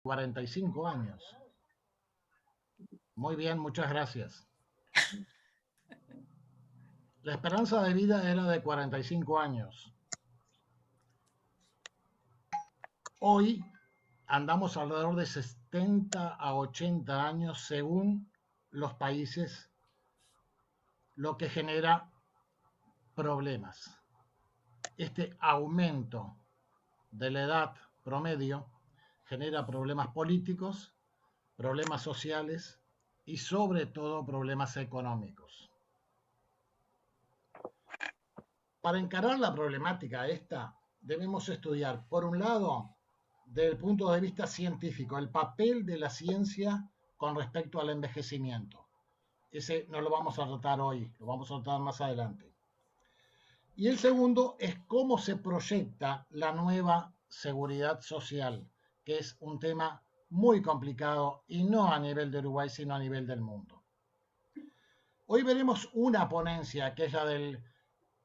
45 años. Muy bien, muchas gracias. La esperanza de vida era de 45 años. Hoy andamos alrededor de 70 a 80 años según los países, lo que genera problemas. Este aumento de la edad promedio genera problemas políticos, problemas sociales y sobre todo problemas económicos. Para encarar la problemática esta, debemos estudiar, por un lado, desde el punto de vista científico, el papel de la ciencia con respecto al envejecimiento. Ese no lo vamos a tratar hoy, lo vamos a tratar más adelante. Y el segundo es cómo se proyecta la nueva seguridad social, que es un tema muy complicado y no a nivel de Uruguay, sino a nivel del mundo. Hoy veremos una ponencia, que es la del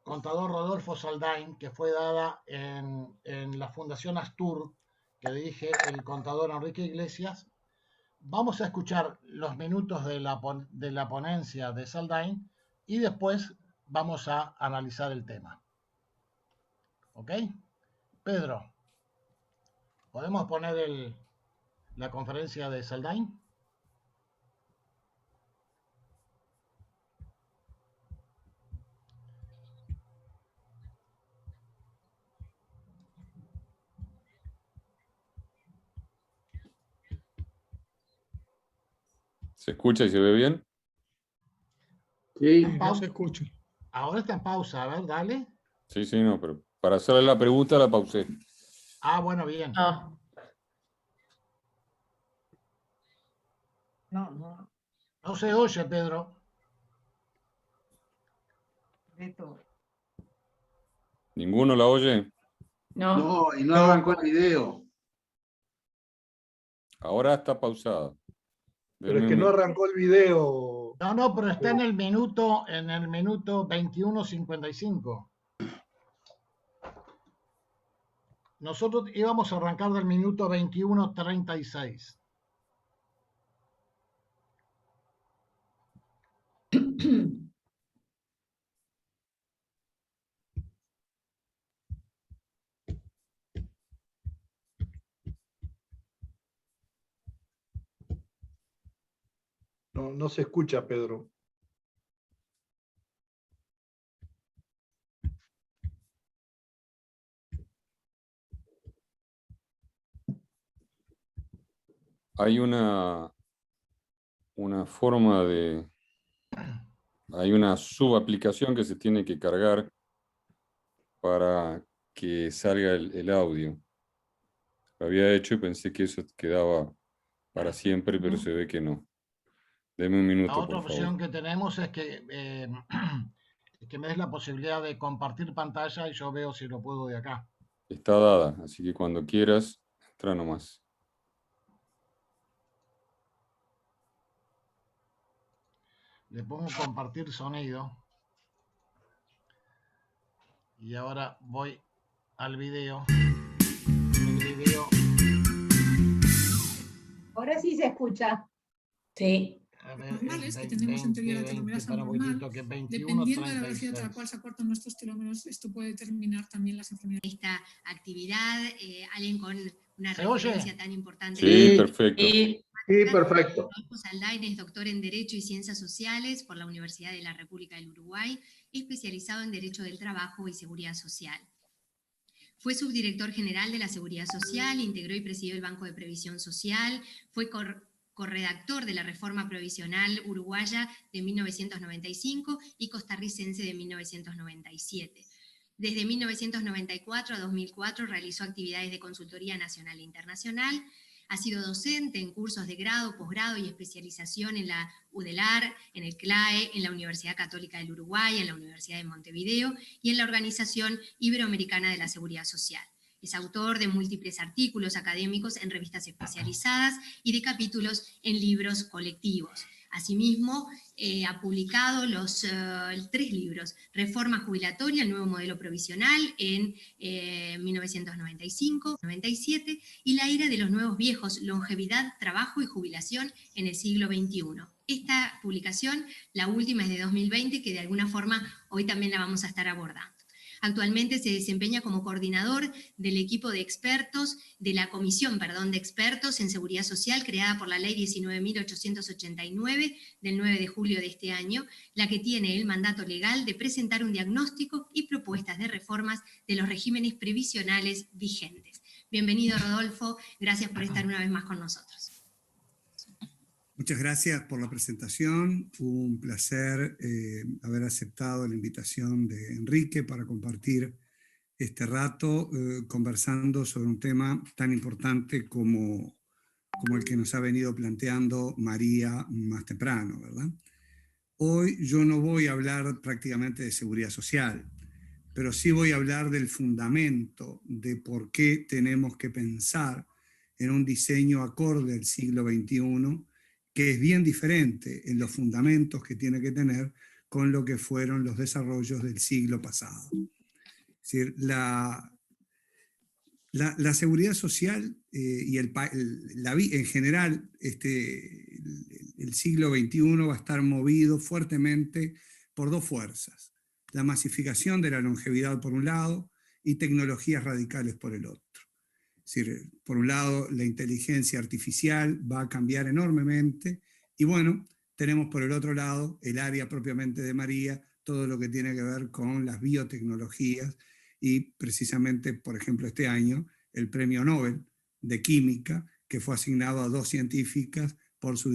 contador Rodolfo Saldain, que fue dada en la Fundación Astur, que dirige el contador Enrique Iglesias. Vamos a escuchar los minutos de la ponencia de Saldain y después vamos a analizar el tema. ¿Ok? Pedro, ¿podemos poner la conferencia de Saldain? ¿Se escucha y se ve bien? Sí, no se escucha. Ahora está en pausa, a ver, dale. Sí, sí, no, pero para hacerle la pregunta la pausé. Ah, bueno, bien. No. No se oye, Pedro. ¿Ninguno la oye? No, y no arrancó el video. Ahora está pausada. Pero es que no arrancó el video. No, pero está en el minuto 21:55. Nosotros íbamos a arrancar del minuto 21:36. No se escucha, Pedro. Hay una forma hay una subaplicación que se tiene que cargar para que salga el audio. Lo había hecho y pensé que eso quedaba para siempre, pero se ve que no. Deme un minuto, La otra por opción favor. que tenemos es que me des la posibilidad de compartir pantalla y yo veo si lo puedo de acá. Está dada, así que cuando quieras, entra nomás. Le pongo compartir sonido. Y ahora voy al video. El video. Ahora sí se escucha. Sí. Normales que tenemos en teoría la telomerasa normal, dependiendo de la velocidad a la cual se acortan nuestros telómeros, esto puede determinar también las enfermedades. Esta actividad, alguien con una ¿Se oye? referencia tan importante. Sí, perfecto. Sí, perfecto. Rodolfo Saldain es doctor en Derecho y Ciencias Sociales por la Universidad de la República del Uruguay, especializado en Derecho del Trabajo y Seguridad Social. Fue subdirector general de la Seguridad Social, integró y presidió el Banco de Previsión Social, fue corredactor de la Reforma Provisional Uruguaya de 1995 y costarricense de 1997. Desde 1994 a 2004 realizó actividades de consultoría nacional e internacional. Ha sido docente en cursos de grado, posgrado y especialización en la UDELAR, en el CLAE, en la Universidad Católica del Uruguay, en la Universidad de Montevideo y en la Organización Iberoamericana de la Seguridad Social. Es autor de múltiples artículos académicos en revistas especializadas y de capítulos en libros colectivos. Asimismo, ha publicado los 3 libros: Reforma Jubilatoria, el nuevo modelo provisional en 1995-97, y La era de los nuevos viejos, longevidad, trabajo y jubilación en el siglo XXI. Esta publicación, la última, es de 2020, que de alguna forma hoy también la vamos a estar abordando. Actualmente se desempeña como coordinador del equipo de expertos, de la Comisión de Expertos en Seguridad Social, creada por la Ley 19.889 del 9 de julio de este año, la que tiene el mandato legal de presentar un diagnóstico y propuestas de reformas de los regímenes previsionales vigentes. Bienvenido, Rodolfo, gracias por estar una vez más con nosotros. Muchas gracias por la presentación. Un placer haber aceptado la invitación de Enrique para compartir este rato conversando sobre un tema tan importante como el que nos ha venido planteando María más temprano, ¿verdad? Hoy yo no voy a hablar prácticamente de seguridad social, pero sí voy a hablar del fundamento de por qué tenemos que pensar en un diseño acorde al siglo XXI, que es bien diferente en los fundamentos que tiene que tener con lo que fueron los desarrollos del siglo pasado. Es decir, la seguridad social y en general el siglo XXI va a estar movido fuertemente por 2 fuerzas: la masificación de la longevidad por un lado y tecnologías radicales por el otro. Es decir, por un lado, la inteligencia artificial va a cambiar enormemente y bueno, tenemos por el otro lado el área propiamente de María, todo lo que tiene que ver con las biotecnologías y precisamente, por ejemplo, este año, el premio Nobel de Química, que fue asignado a 2 científicas por sus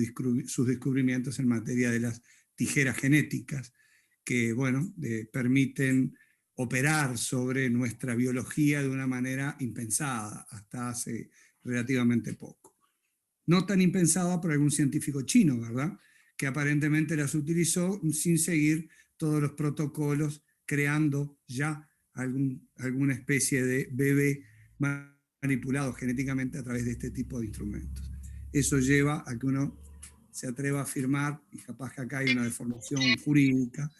descubrimientos en materia de las tijeras genéticas, que bueno, permiten operar sobre nuestra biología de una manera impensada hasta hace relativamente poco. No tan impensada por algún científico chino, ¿verdad?, que aparentemente las utilizó sin seguir todos los protocolos, creando ya alguna especie de bebé manipulado genéticamente a través de este tipo de instrumentos. Eso lleva a que uno se atreva a afirmar, y capaz que acá hay una deformación jurídica,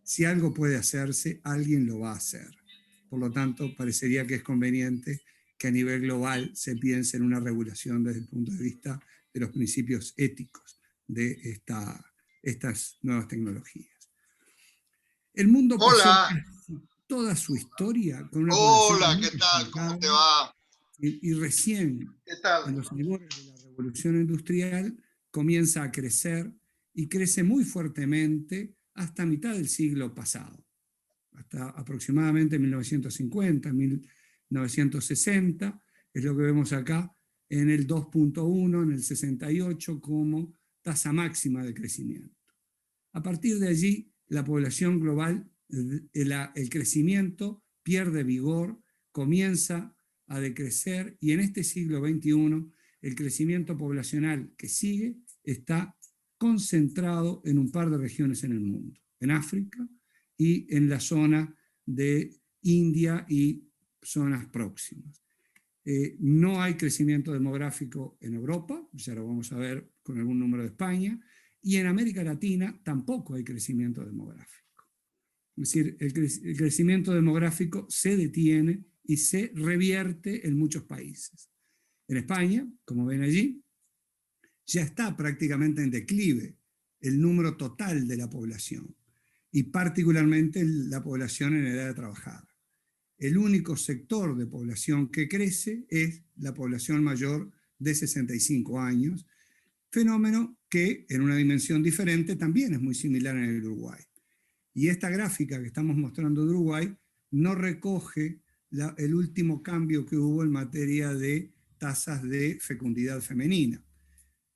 si algo puede hacerse, alguien lo va a hacer. Por lo tanto, parecería que es conveniente que a nivel global se piense en una regulación desde el punto de vista de los principios éticos de estas nuevas tecnologías. El mundo pasó toda su historia con una Hola, ¿qué tal? ¿Cómo te va? Y recién, en los albores de la revolución industrial, comienza a crecer y crece muy fuertemente hasta mitad del siglo pasado, hasta aproximadamente 1950, 1960, es lo que vemos acá, en el 2.1, en el 68, como tasa máxima de crecimiento. A partir de allí, la población global, el crecimiento pierde vigor, comienza a decrecer, y en este siglo XXI, el crecimiento poblacional que sigue está concentrado en un par de regiones en el mundo, en África y en la zona de India y zonas próximas. No hay crecimiento demográfico en Europa, ya lo vamos a ver con algún número de España, y en América Latina tampoco hay crecimiento demográfico. Es decir, el crecimiento demográfico se detiene y se revierte en muchos países. En España, como ven allí, ya está prácticamente en declive el número total de la población, y particularmente la población en edad de trabajar. El único sector de población que crece es la población mayor de 65 años, fenómeno que en una dimensión diferente también es muy similar en el Uruguay. Y esta gráfica que estamos mostrando de Uruguay no recoge el último cambio que hubo en materia de tasas de fecundidad femenina.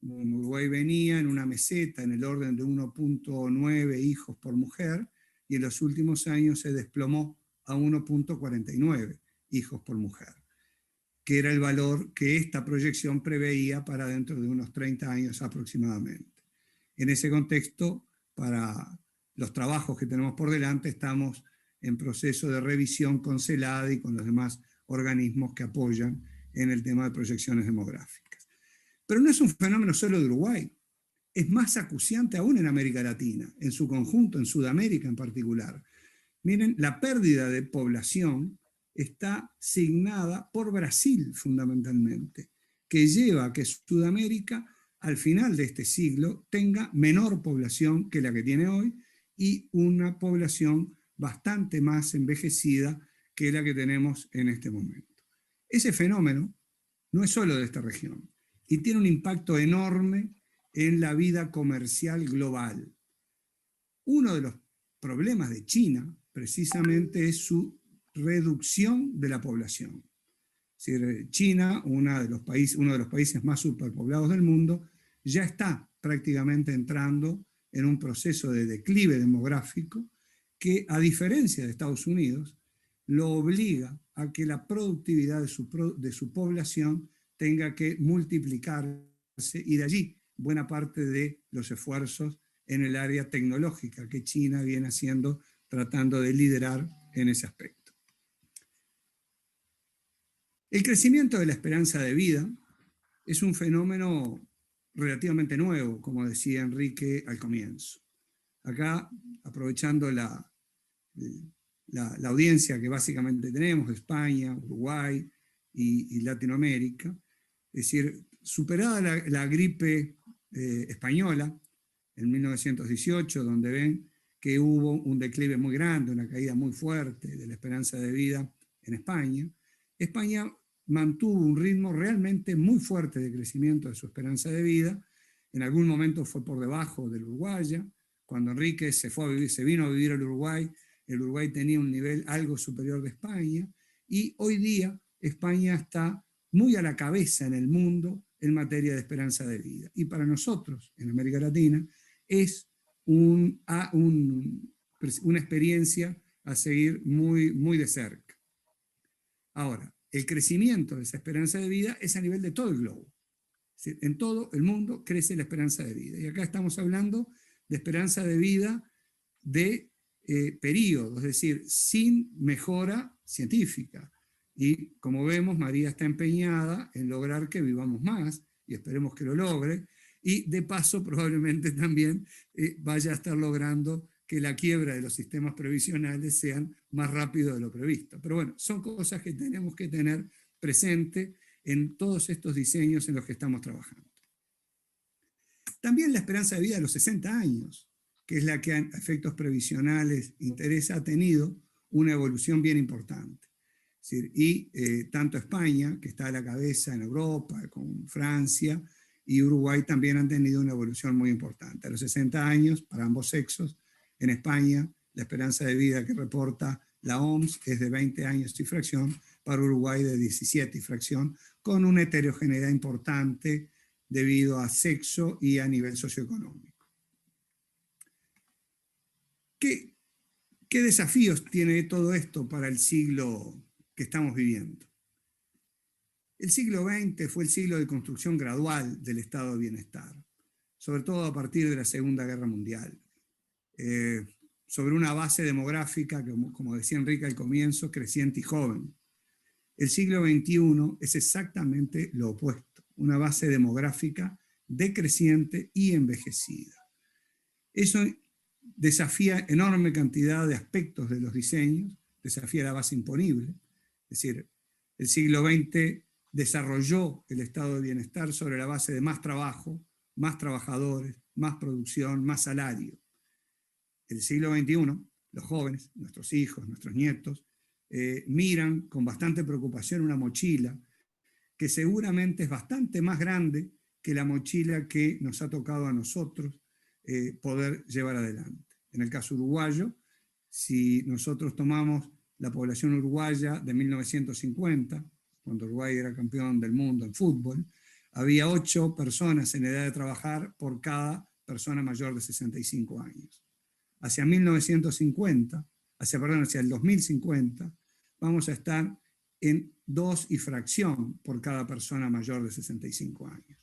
Uruguay venía en una meseta en el orden de 1.9 hijos por mujer, y en los últimos años se desplomó a 1.49 hijos por mujer, que era el valor que esta proyección preveía para dentro de unos 30 años aproximadamente. En ese contexto, para los trabajos que tenemos por delante, estamos en proceso de revisión con CELADE y con los demás organismos que apoyan en el tema de proyecciones demográficas. Pero no es un fenómeno solo de Uruguay. es más acuciante aún en América Latina, en su conjunto, en Sudamérica en particular. Miren, la pérdida de población está signada por Brasil fundamentalmente, que lleva a que Sudamérica al final de este siglo tenga menor población que la que tiene hoy y una población bastante más envejecida que la que tenemos en este momento. Ese fenómeno no es solo de esta región y tiene un impacto enorme en la vida comercial global. Uno de los problemas de China precisamente es su reducción de la población. Es decir, China, uno de los países más superpoblados del mundo, ya está prácticamente entrando en un proceso de declive demográfico que, a diferencia de Estados Unidos, lo obliga a que la productividad de su población tenga que multiplicarse, y de allí buena parte de los esfuerzos en el área tecnológica que China viene haciendo, tratando de liderar en ese aspecto. El crecimiento de la esperanza de vida es un fenómeno relativamente nuevo, como decía Enrique al comienzo. Acá, aprovechando la audiencia que básicamente tenemos, España, Uruguay y Latinoamérica, es decir, superada la gripe española en 1918, donde ven que hubo un declive muy grande, una caída muy fuerte de la esperanza de vida en España, España mantuvo un ritmo realmente muy fuerte de crecimiento de su esperanza de vida. En algún momento fue por debajo del uruguaya. Cuando Enrique se vino a vivir al Uruguay, el Uruguay tenía un nivel algo superior de España, y hoy día España está muy a la cabeza en el mundo en materia de esperanza de vida. Y para nosotros, en América Latina, es una experiencia a seguir muy, muy de cerca. Ahora, el crecimiento de esa esperanza de vida es a nivel de todo el globo. Es decir, en todo el mundo crece la esperanza de vida. Y acá estamos hablando de esperanza de vida de periodo, es decir, sin mejora científica. Y como vemos, María está empeñada en lograr que vivamos más, y esperemos que lo logre, y de paso probablemente también vaya a estar logrando que la quiebra de los sistemas previsionales sean más rápido de lo previsto. Pero bueno, son cosas que tenemos que tener presente en todos estos diseños en los que estamos trabajando. También la esperanza de vida de los 60 años, que es la que a efectos previsionales interesa, ha tenido una evolución bien importante. Es decir, y tanto España, que está a la cabeza en Europa, con Francia, y Uruguay también han tenido una evolución muy importante. A los 60 años, para ambos sexos, en España, la esperanza de vida que reporta la OMS es de 20 años y fracción, para Uruguay de 17 y fracción, con una heterogeneidad importante debido a sexo y a nivel socioeconómico. ¿Qué desafíos tiene todo esto para el siglo que estamos viviendo? El siglo XX fue el siglo de construcción gradual del estado de bienestar, sobre todo a partir de la Segunda Guerra Mundial, sobre una base demográfica, como decía Enrique al comienzo, creciente y joven. El siglo XXI es exactamente lo opuesto, una base demográfica decreciente y envejecida. Eso desafía enorme cantidad de aspectos de los diseños, desafía la base imponible. Es decir, el siglo XX desarrolló el estado de bienestar sobre la base de más trabajo, más trabajadores, más producción, más salario. El siglo XXI, los jóvenes, nuestros hijos, nuestros nietos, miran con bastante preocupación una mochila que seguramente es bastante más grande que la mochila que nos ha tocado a nosotros poder llevar adelante. En el caso uruguayo, si nosotros tomamos la población uruguaya de 1950, cuando Uruguay era campeón del mundo en fútbol, había 8 personas en edad de trabajar por cada persona mayor de 65 años. Hacia 1950, hacia el 2050, vamos a estar en 2 y fracción por cada persona mayor de 65 años.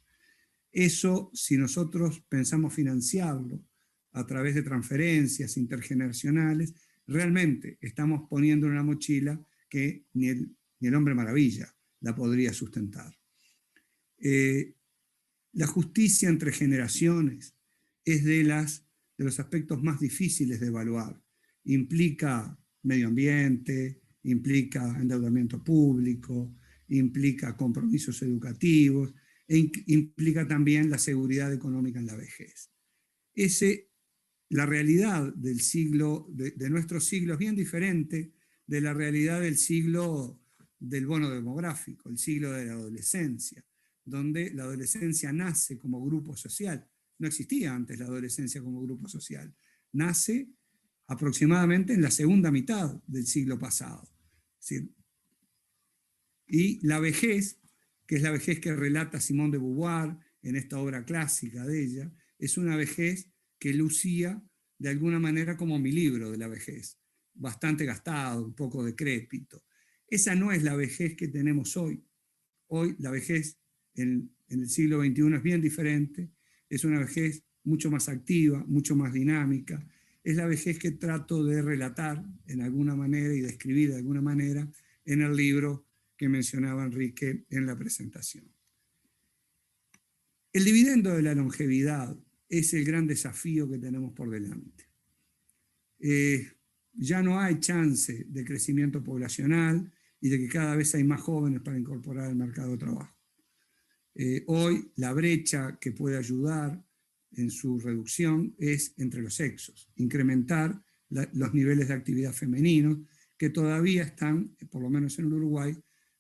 Eso, si nosotros pensamos financiarlo a través de transferencias intergeneracionales, realmente estamos poniendo en una mochila que ni el hombre maravilla la podría sustentar. La justicia entre generaciones es de los aspectos más difíciles de evaluar. Implica medio ambiente, implica endeudamiento público, implica compromisos educativos, e implica también la seguridad económica en la vejez. La realidad del siglo, de nuestro siglo, es bien diferente de la realidad del siglo del bono demográfico, el siglo de la adolescencia, donde la adolescencia nace como grupo social. No existía antes la adolescencia como grupo social. Nace aproximadamente en la segunda mitad del siglo pasado. ¿Sí? Y la vejez, que es la vejez que relata Simone de Beauvoir en esta obra clásica de ella, es una vejez que lucía de alguna manera como mi libro de la vejez, bastante gastado, un poco decrépito. Esa no es la vejez que tenemos hoy. Hoy la vejez en el siglo XXI es bien diferente, es una vejez mucho más activa, mucho más dinámica, es la vejez que trato de relatar en alguna manera y describir de alguna manera en el libro que mencionaba Enrique en la presentación. El dividendo de la longevidad es el gran desafío que tenemos por delante. Ya no hay chance de crecimiento poblacional y de que cada vez hay más jóvenes para incorporar al mercado de trabajo. Hoy la brecha que puede ayudar en su reducción es entre los sexos, incrementar los niveles de actividad femeninos que todavía están, por lo menos en el Uruguay,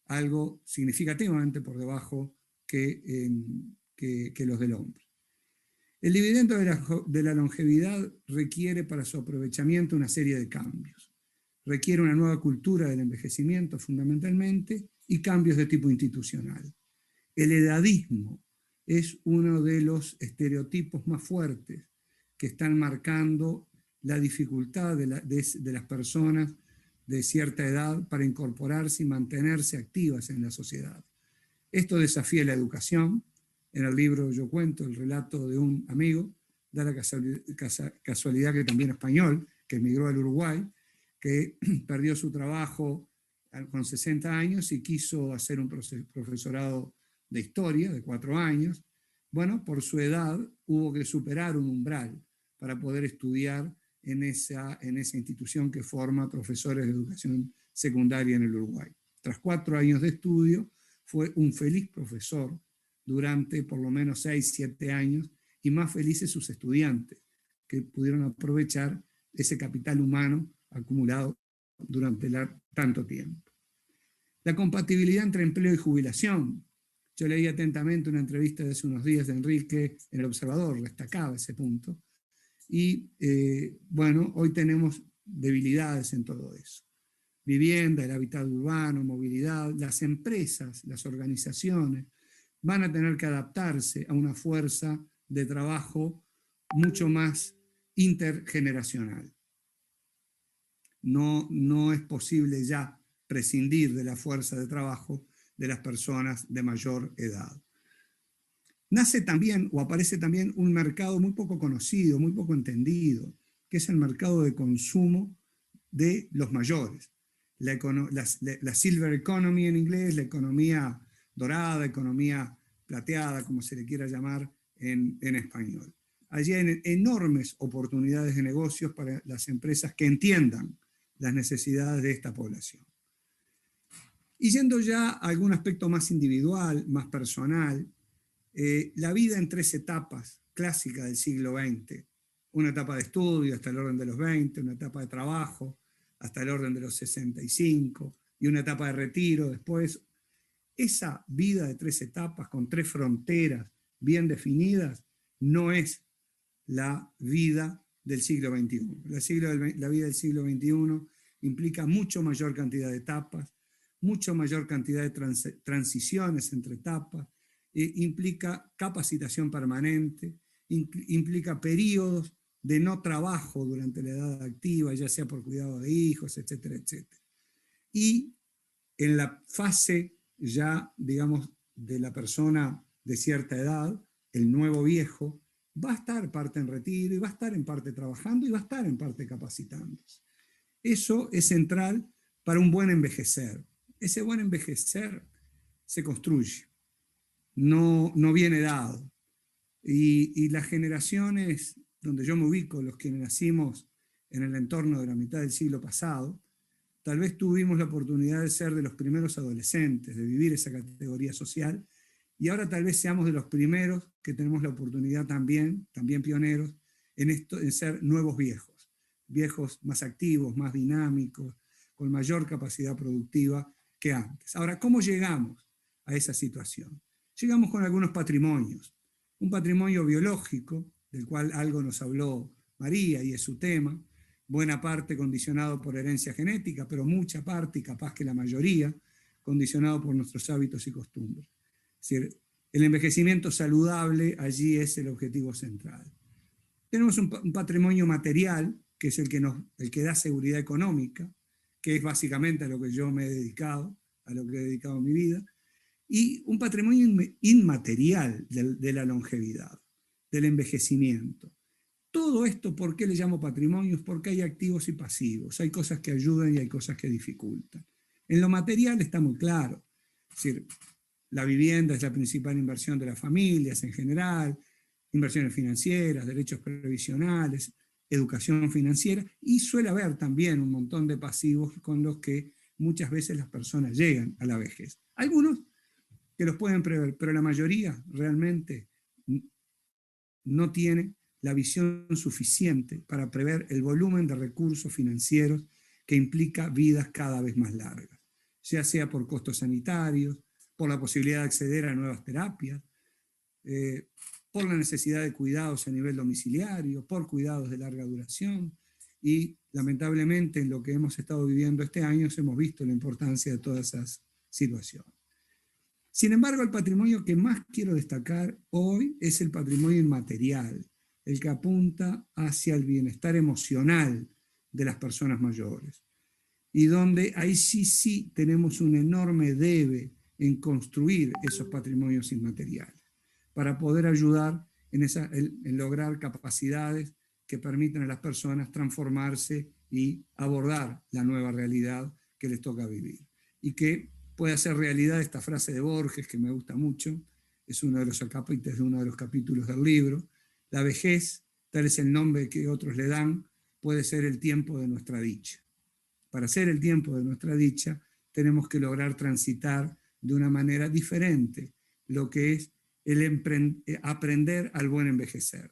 algo significativamente por debajo que los del hombre. El dividendo de la longevidad requiere para su aprovechamiento una serie de cambios. Requiere una nueva cultura del envejecimiento fundamentalmente y cambios de tipo institucional. El edadismo es uno de los estereotipos más fuertes que están marcando la dificultad de las personas de cierta edad para incorporarse y mantenerse activas en la sociedad. Esto desafía la educación. En el libro yo cuento el relato de un amigo, da la casualidad que también español, que emigró al Uruguay, que perdió su trabajo con 60 años y quiso hacer un profesorado de historia de 4 años. Bueno, por su edad hubo que superar un umbral para poder estudiar en esa institución que forma profesores de educación secundaria en el Uruguay. Tras 4 años de estudio, fue un feliz profesor durante por lo menos 6, 7 años, y más felices sus estudiantes, que pudieron aprovechar ese capital humano acumulado durante tanto tiempo. La compatibilidad entre empleo y jubilación. Yo leí atentamente una entrevista de hace unos días de Enrique en El Observador, destacaba ese punto, y bueno, hoy tenemos debilidades en todo eso. Vivienda, el hábitat urbano, movilidad, las empresas, las organizaciones, van a tener que adaptarse a una fuerza de trabajo mucho más intergeneracional. No es posible ya prescindir de la fuerza de trabajo de las personas de mayor edad. Nace también, o aparece también, un mercado muy poco conocido, muy poco entendido, que es el mercado de consumo de los mayores. La silver economy en inglés, la economía dorada, economía plateada, como se le quiera llamar en español. Allí hay enormes oportunidades de negocios para las empresas que entiendan las necesidades de esta población. Y yendo ya a algún aspecto más individual, más personal, la vida en 3 etapas clásicas del siglo XX, una etapa de estudio hasta el orden de los 20, una etapa de trabajo hasta el orden de los 65 y una etapa de retiro después. Esa vida de 3 etapas con 3 fronteras bien definidas no es la vida del siglo XXI. La vida del siglo XXI implica mucho mayor cantidad de etapas, mucho mayor cantidad de transiciones entre etapas, implica capacitación permanente, implica periodos de no trabajo durante la edad activa, ya sea por cuidado de hijos, etcétera, etcétera. Y en la fase ya, digamos, de la persona de cierta edad, el nuevo viejo, va a estar parte en retiro y va a estar en parte trabajando y va a estar en parte capacitándose. Eso es central para un buen envejecer. Ese buen envejecer se construye, no viene dado. Y las generaciones donde yo me ubico, los que nacimos en el entorno de la mitad del siglo pasado, tal vez tuvimos la oportunidad de ser de los primeros adolescentes, de vivir esa categoría social, y ahora tal vez seamos de los primeros que tenemos la oportunidad también pioneros, en ser nuevos viejos, viejos más activos, más dinámicos, con mayor capacidad productiva que antes. Ahora, ¿cómo llegamos a esa situación? Llegamos con algunos patrimonios. Un patrimonio biológico, del cual algo nos habló María y es su tema, buena parte condicionado por herencia genética, pero mucha parte, y capaz que la mayoría, condicionado por nuestros hábitos y costumbres. Es decir, el envejecimiento saludable allí es el objetivo central. Tenemos un patrimonio material, que es el que da seguridad económica, que es básicamente a lo que yo me he dedicado, a lo que he dedicado mi vida, y un patrimonio inmaterial de la longevidad, del envejecimiento. Todo esto, ¿por qué le llamo patrimonios? Porque hay activos y pasivos, hay cosas que ayudan y hay cosas que dificultan. En lo material está muy claro, es decir, la vivienda es la principal inversión de las familias en general, inversiones financieras, derechos previsionales, educación financiera, y suele haber también un montón de pasivos con los que muchas veces las personas llegan a la vejez. Algunos que los pueden prever, pero la mayoría realmente no tiene la visión suficiente para prever el volumen de recursos financieros que implica vidas cada vez más largas, ya sea por costos sanitarios, por la posibilidad de acceder a nuevas terapias, por la necesidad de cuidados a nivel domiciliario, por cuidados de larga duración, y lamentablemente en lo que hemos estado viviendo este año hemos visto la importancia de todas esas situaciones. Sin embargo, el patrimonio que más quiero destacar hoy es el patrimonio inmaterial, el que apunta hacia el bienestar emocional de las personas mayores, y donde ahí sí tenemos un enorme debe en construir esos patrimonios inmateriales, para poder ayudar en lograr capacidades que permitan a las personas transformarse y abordar la nueva realidad que les toca vivir. Y que puede hacer realidad esta frase de Borges, que me gusta mucho, es uno de los acápites de uno de los capítulos del libro: la vejez, tal es el nombre que otros le dan, puede ser el tiempo de nuestra dicha. Para ser el tiempo de nuestra dicha, tenemos que lograr transitar de una manera diferente lo que es aprender al buen envejecer.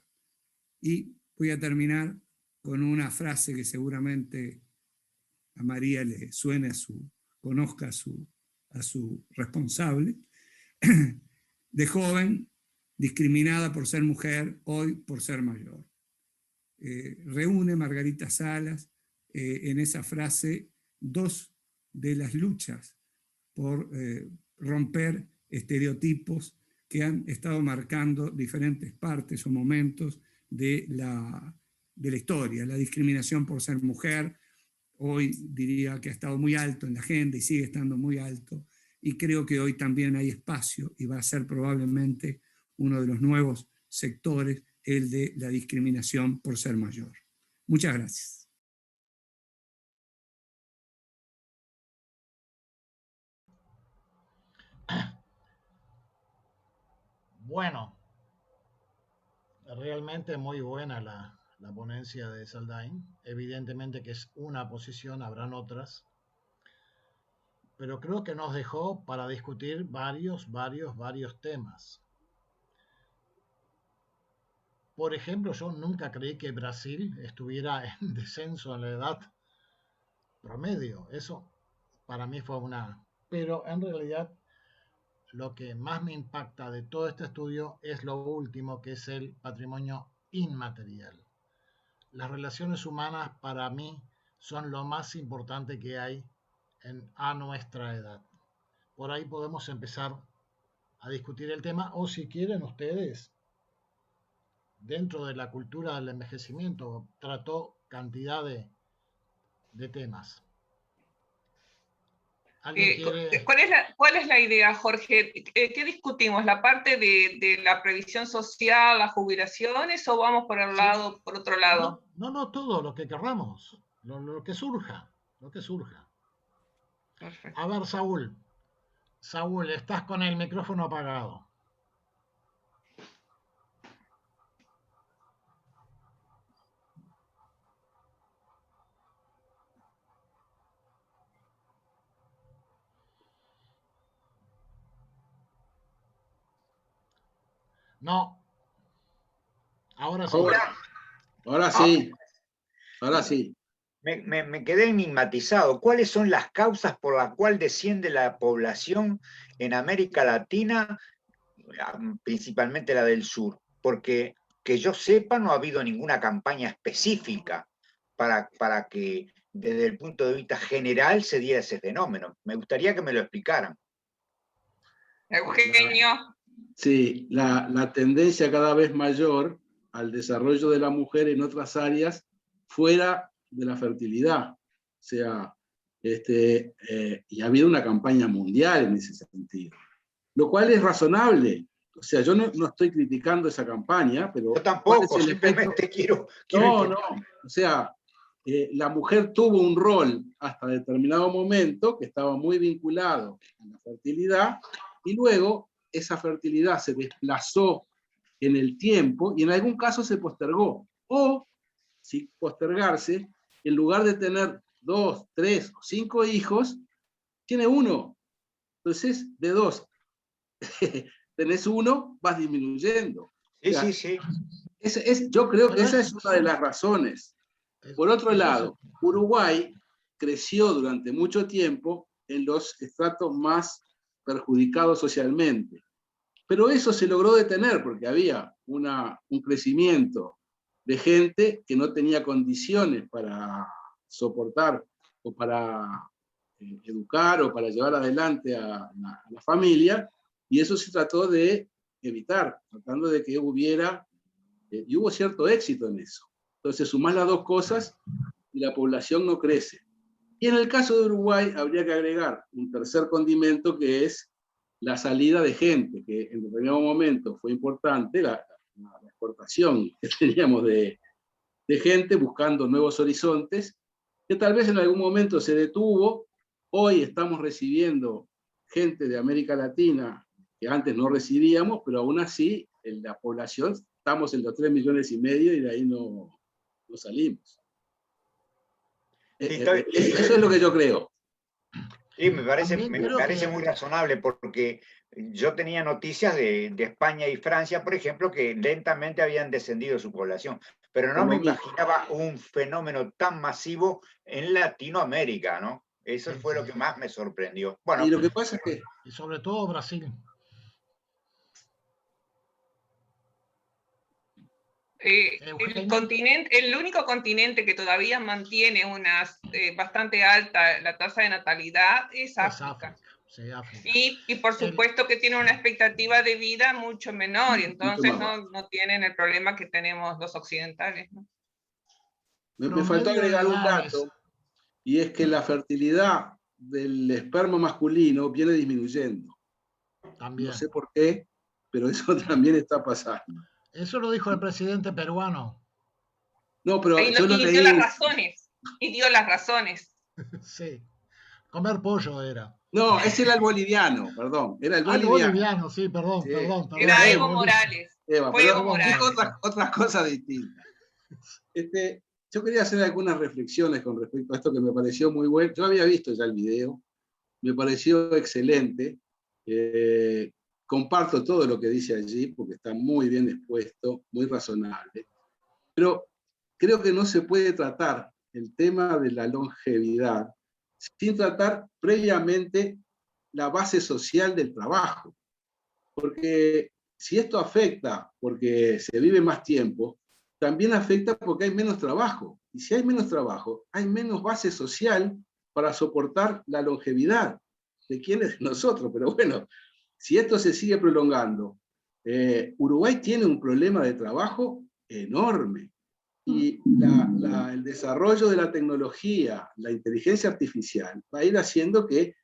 Y voy a terminar con una frase que seguramente a María le suene conozca a su responsable, de joven, discriminada por ser mujer, hoy por ser mayor. Reúne Margarita Salas en esa frase dos de las luchas por romper estereotipos que han estado marcando diferentes partes o momentos de la historia. La discriminación por ser mujer, hoy diría que ha estado muy alto en la agenda y sigue estando muy alto, y creo que hoy también hay espacio y va a ser probablemente uno de los nuevos sectores, el de la discriminación por ser mayor. Muchas gracias. Bueno, realmente muy buena la ponencia de Saldain. Evidentemente que es una posición, habrán otras, pero creo que nos dejó para discutir varios temas. Por ejemplo, yo nunca creí que Brasil estuviera en descenso en la edad promedio. Eso para mí fue una... Pero en realidad lo que más me impacta de todo este estudio es lo último, que es el patrimonio inmaterial. Las relaciones humanas para mí son lo más importante que hay a nuestra edad. Por ahí podemos empezar a discutir el tema, o si quieren ustedes, dentro de la cultura del envejecimiento, trató cantidad de temas. ¿Cuál es la idea, Jorge? ¿Qué discutimos? ¿La parte de la previsión social, las jubilaciones, o vamos por otro lado? No, todo lo que querramos, lo que surja, Perfecto. A ver, Saúl, estás con el micrófono apagado. No. Ahora sí. Ahora sí. Ahora sí. Me quedé enigmatizado. ¿Cuáles son las causas por las cuales desciende la población en América Latina, principalmente la del sur? Porque que yo sepa no ha habido ninguna campaña específica para que desde el punto de vista general se diera ese fenómeno. Me gustaría que me lo explicaran. Eugenio. Sí, la tendencia cada vez mayor al desarrollo de la mujer en otras áreas fuera de la fertilidad. O sea, y ha habido una campaña mundial en ese sentido. Lo cual es razonable. O sea, yo no estoy criticando esa campaña, pero... Yo tampoco, simplemente quiero No. O sea, la mujer tuvo un rol hasta determinado momento que estaba muy vinculado a la fertilidad, y luego esa fertilidad se desplazó en el tiempo y en algún caso se postergó. O, sin postergarse, en lugar de tener 2, 3 o 5 hijos, tiene 1. Entonces, de 2 tenés 1, vas disminuyendo. Sí, o sea, sí. Yo creo que esa es una de las razones. Por otro lado, Uruguay creció durante mucho tiempo en los estratos más perjudicados socialmente. Pero eso se logró detener porque había un crecimiento de gente que no tenía condiciones para soportar o para educar o para llevar adelante a la familia, y eso se trató de evitar, tratando de que hubiera, y hubo cierto éxito en eso. Entonces sumás las dos cosas y la población no crece. Y en el caso de Uruguay habría que agregar un tercer condimento, que es la salida de gente, que en determinado momento fue importante, la exportación que teníamos de gente buscando nuevos horizontes, que tal vez en algún momento se detuvo. Hoy estamos recibiendo gente de América Latina que antes no recibíamos, pero aún así en la población estamos en los 3,5 millones y de ahí no salimos. Eso es lo que yo creo. Sí, me parece muy razonable, porque yo tenía noticias de España y Francia, por ejemplo, que lentamente habían descendido su población, pero no me imaginaba un fenómeno tan masivo en Latinoamérica, ¿no? Eso fue lo que más me sorprendió. Bueno, y lo que pasa es que... Y sobre todo Brasil. El único continente que todavía mantiene bastante alta la tasa de natalidad es África. Sí, África. Y por supuesto que tiene una expectativa de vida mucho menor, y entonces no tienen el problema que tenemos los occidentales, ¿no? Me faltó agregar un dato, y es que la fertilidad del esperma masculino viene disminuyendo. También. No sé por qué, pero eso también está pasando. Eso lo dijo el presidente peruano. No, pero yo lo leí. Dio las razones. Sí. Comer pollo era. No, ese era el boliviano, perdón. Era el boliviano. Sí, perdón. Era Evo Morales. Fue Evo Morales. Otras cosas distintas. Yo quería hacer algunas reflexiones con respecto a esto que me pareció muy bueno. Yo había visto ya el video, me pareció excelente. Comparto todo lo que dice allí, porque está muy bien expuesto, muy razonable. Pero creo que no se puede tratar el tema de la longevidad sin tratar previamente la base social del trabajo. Porque si esto afecta porque se vive más tiempo, también afecta porque hay menos trabajo. Y si hay menos trabajo, hay menos base social para soportar la longevidad de quienes de nosotros. Pero bueno, si esto se sigue prolongando, Uruguay tiene un problema de trabajo enorme. Y el desarrollo de la tecnología, la inteligencia artificial, va a ir haciendo que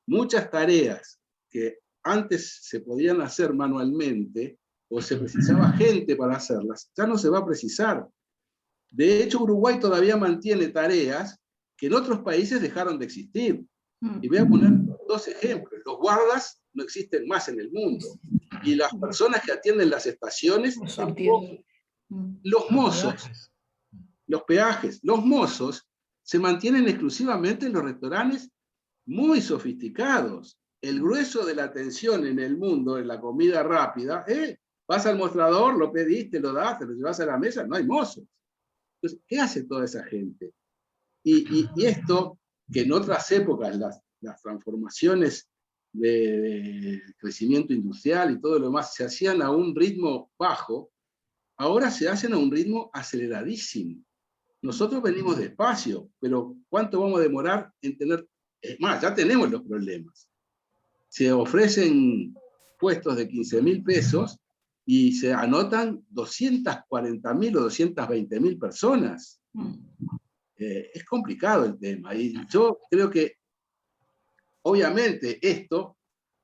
muchas tareas que antes se podían hacer manualmente, o se precisaba gente para hacerlas, ya no se va a precisar. De hecho, Uruguay todavía mantiene tareas que en otros países dejaron de existir. Y voy a poner 2 ejemplos. Los guardas no existen más en el mundo. Y las personas que atienden las estaciones tampoco. Los mozos, los peajes, los mozos se mantienen exclusivamente en los restaurantes muy sofisticados. El grueso de la atención en el mundo, en la comida rápida, Vas al mostrador, lo pediste, lo das, te lo llevas a la mesa, no hay mozos. Entonces, ¿qué hace toda esa gente? Y esto, que en otras épocas las transformaciones de crecimiento industrial y todo lo demás se hacían a un ritmo bajo, ahora se hacen a un ritmo aceleradísimo. Nosotros venimos despacio, pero ¿cuánto vamos a demorar en tener? Es más, ya tenemos los problemas. Se ofrecen puestos de 15.000 pesos y se anotan 240.000 o 220.000 personas. Es complicado el tema. Y yo creo que, obviamente, esto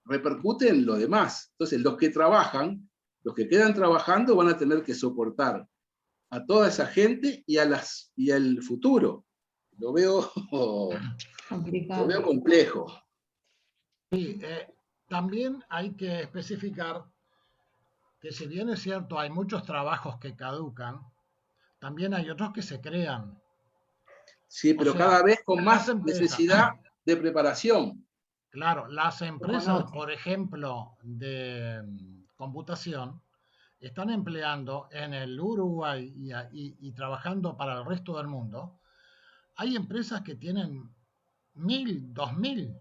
repercute en lo demás. Entonces, los que trabajan, los que quedan trabajando, van a tener que soportar a toda esa gente y al futuro. Lo veo complejo. Sí, también hay que especificar que si bien es cierto, hay muchos trabajos que caducan, también hay otros que se crean. Sí, pero cada vez con más necesidad de preparación. Claro, las empresas, por ejemplo, de computación, están empleando en el Uruguay y trabajando para el resto del mundo. Hay empresas que tienen 1.000, 2.000.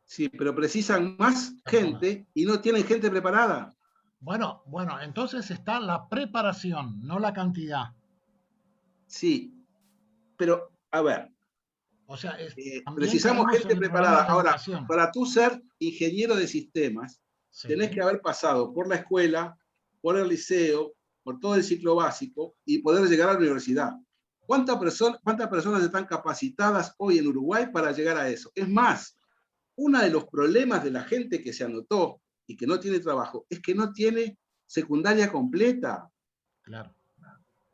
Sí, pero precisan más gente y no tienen gente preparada. Bueno, entonces está la preparación, no la cantidad. Sí, pero a ver, o sea, precisamos gente preparada. Ahora, para tú ser ingeniero de sistemas, tenés que haber pasado por la escuela, por el liceo, por todo el ciclo básico y poder llegar a la universidad. ¿Cuántas personas están capacitadas hoy en Uruguay para llegar a eso? Es más, uno de los problemas de la gente que se anotó y que no tiene trabajo es que no tiene secundaria completa. Claro.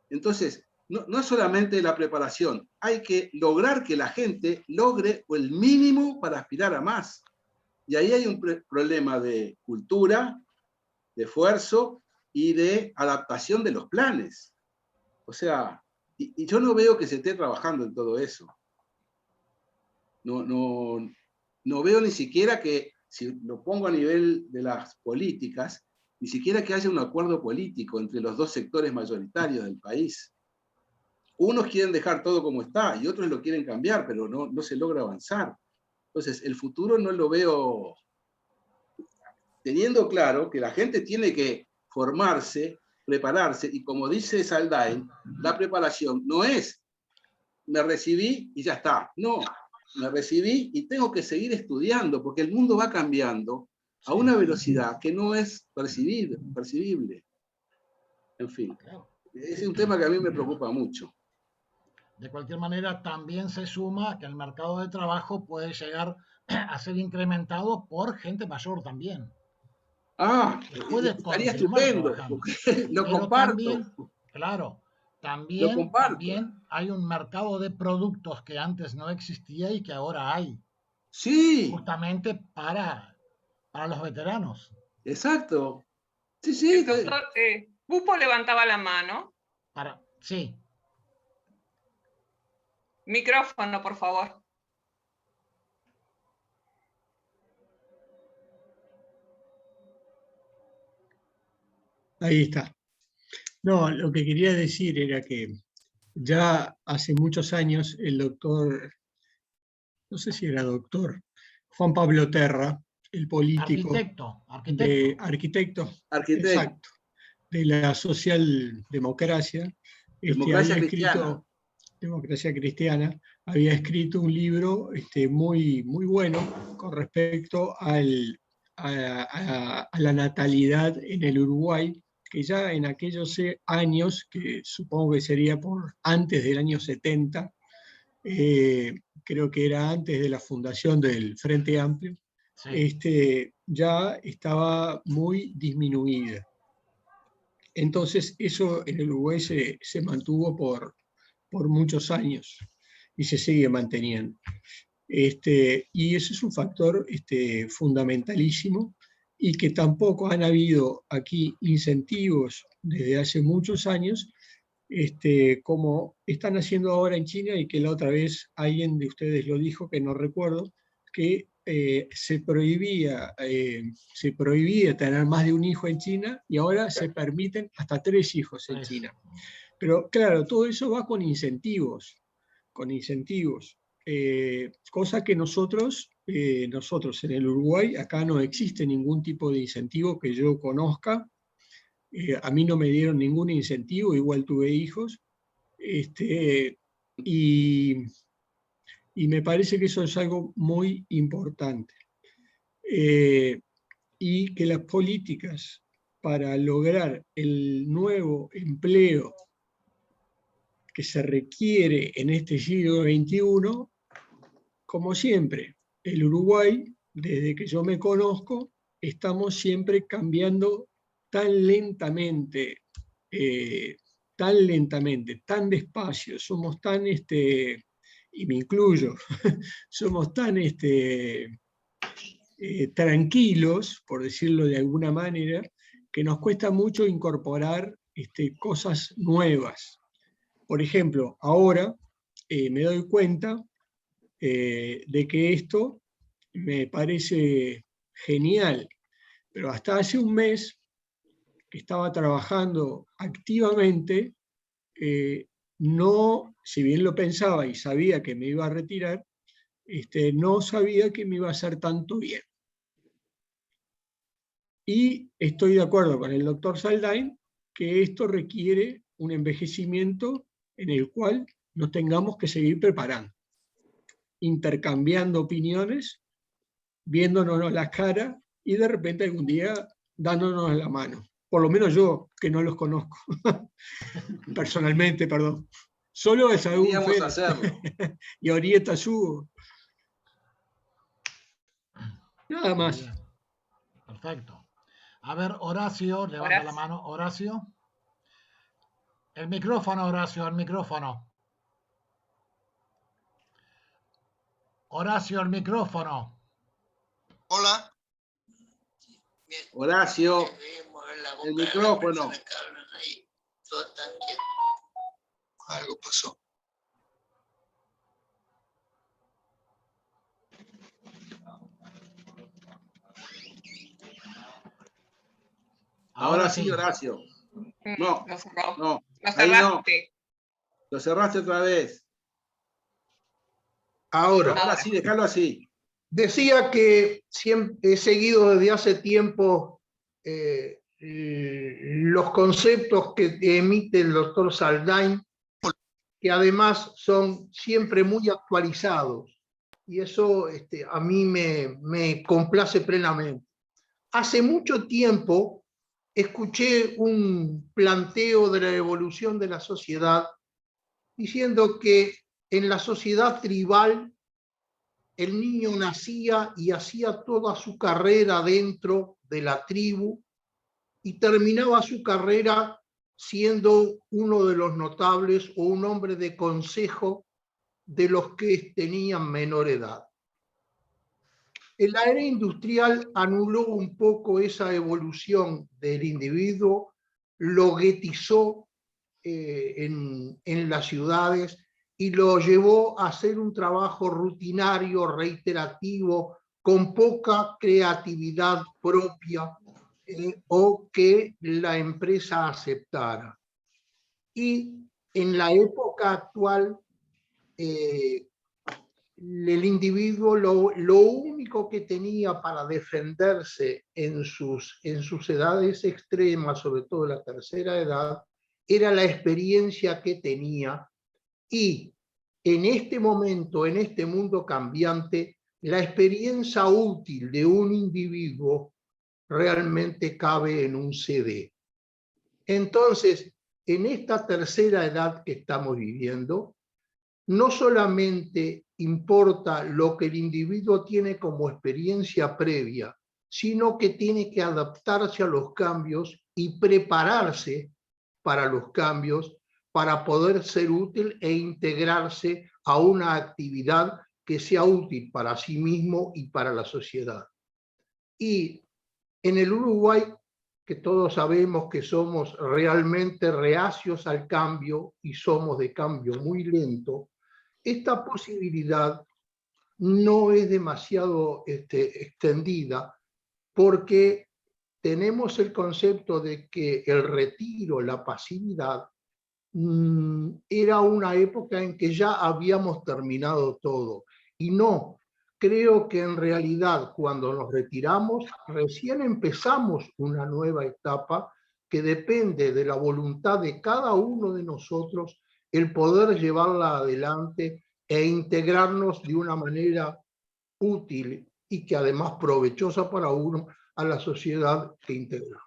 Entonces, no es solamente la preparación, hay que lograr que la gente logre el mínimo para aspirar a más. Y ahí hay un problema de cultura, de esfuerzo y de adaptación de los planes. O sea, y yo no veo que se esté trabajando en todo eso. No veo ni siquiera que, si lo pongo a nivel de las políticas, ni siquiera que haya un acuerdo político entre los dos sectores mayoritarios del país. Unos quieren dejar todo como está y otros lo quieren cambiar, pero no se logra avanzar. Entonces, el futuro no lo veo teniendo claro que la gente tiene que formarse, prepararse, y como dice Saldain, la preparación no es me recibí y ya está. No, me recibí y tengo que seguir estudiando, porque el mundo va cambiando a una velocidad que no es percibible. En fin, es un tema que a mí me preocupa mucho. De cualquier manera, también se suma que el mercado de trabajo puede llegar a ser incrementado por gente mayor también. Estaría estupendo, lo comparto. También, claro, también hay un mercado de productos que antes no existía y que ahora hay. Sí. Justamente para los veteranos. Exacto. Sí. Doctor, Pupo levantaba la mano. Sí. Micrófono, por favor. Ahí está. No, lo que quería decir era que ya hace muchos años el doctor, no sé si era doctor, Juan Pablo Terra, el político, arquitecto, exacto, de la socialdemocracia, democracia cristiana, había escrito un libro muy bueno con respecto a la natalidad en el Uruguay, que ya en aquellos años, que supongo que sería por antes del año 70, creo que era antes de la fundación del Frente Amplio, ya estaba muy disminuida. Entonces eso en el Uruguay se mantuvo por muchos años y se sigue manteniendo. Y ese es un factor fundamentalísimo, y que tampoco han habido aquí incentivos desde hace muchos años, como están haciendo ahora en China, y que la otra vez alguien de ustedes lo dijo, que no recuerdo, que se prohibía tener más de un hijo en China y ahora se permiten hasta 3 hijos en China. Pero claro, todo eso va con incentivos, cosa que nosotros en el Uruguay, acá no existe ningún tipo de incentivo que yo conozca. A mí no me dieron ningún incentivo, igual tuve hijos. Y me parece que eso es algo muy importante. Y que las políticas para lograr el nuevo empleo que se requiere en este siglo XXI, como siempre, el Uruguay, desde que yo me conozco, estamos siempre cambiando tan lentamente, tan despacio, somos tan, y me incluyo, somos tan tranquilos, por decirlo de alguna manera, que nos cuesta mucho incorporar cosas nuevas. Por ejemplo, ahora me doy cuenta de que esto me parece genial, pero hasta hace un mes que estaba trabajando activamente, no, si bien lo pensaba y sabía que me iba a retirar, no sabía que me iba a hacer tanto bien. Y estoy de acuerdo con el doctor Saldain que esto requiere un envejecimiento en el cual nos tengamos que seguir preparando, intercambiando opiniones, viéndonos las caras y de repente algún día dándonos la mano. Por lo menos yo, que no los conozco. Personalmente, perdón. Solo es algún y Orieta Subo. Nada más. Perfecto. A ver, Horacio, levanta la mano. Horacio. El micrófono, Horacio, el micrófono. Horacio, el micrófono. Hola. Horacio, el micrófono. Algo pasó. Ahora sí, Horacio. No, no. Lo cerraste. Lo cerraste otra vez. Ahora sí, déjalo así. Decía que siempre he seguido desde hace tiempo los conceptos que emite el doctor Saldain, que además son siempre muy actualizados. Y eso a mí me complace plenamente. Hace mucho tiempo escuché un planteo de la evolución de la sociedad diciendo que en la sociedad tribal el niño nacía y hacía toda su carrera dentro de la tribu y terminaba su carrera siendo uno de los notables o un hombre de consejo de los que tenían menor edad. La era industrial anuló un poco esa evolución del individuo, lo guetizó en las ciudades y lo llevó a hacer un trabajo rutinario, reiterativo, con poca creatividad propia o que la empresa aceptara. Y en la época actual, el individuo lo único que tenía para defenderse en sus edades extremas, sobre todo la tercera edad, era la experiencia que tenía. Y en este momento, en este mundo cambiante, la experiencia útil de un individuo realmente cabe en un CD. Entonces, en esta tercera edad que estamos viviendo, no solamente importa lo que el individuo tiene como experiencia previa, sino que tiene que adaptarse a los cambios y prepararse para los cambios para poder ser útil e integrarse a una actividad que sea útil para sí mismo y para la sociedad. Y en el Uruguay, que todos sabemos que somos realmente reacios al cambio y somos de cambio muy lento, esta posibilidad no es demasiado extendida, porque tenemos el concepto de que el retiro, la pasividad, era una época en que ya habíamos terminado todo. Y no, creo que en realidad cuando nos retiramos, recién empezamos una nueva etapa que depende de la voluntad de cada uno de nosotros el poder llevarla adelante e integrarnos de una manera útil y que además provechosa para uno a la sociedad que integramos.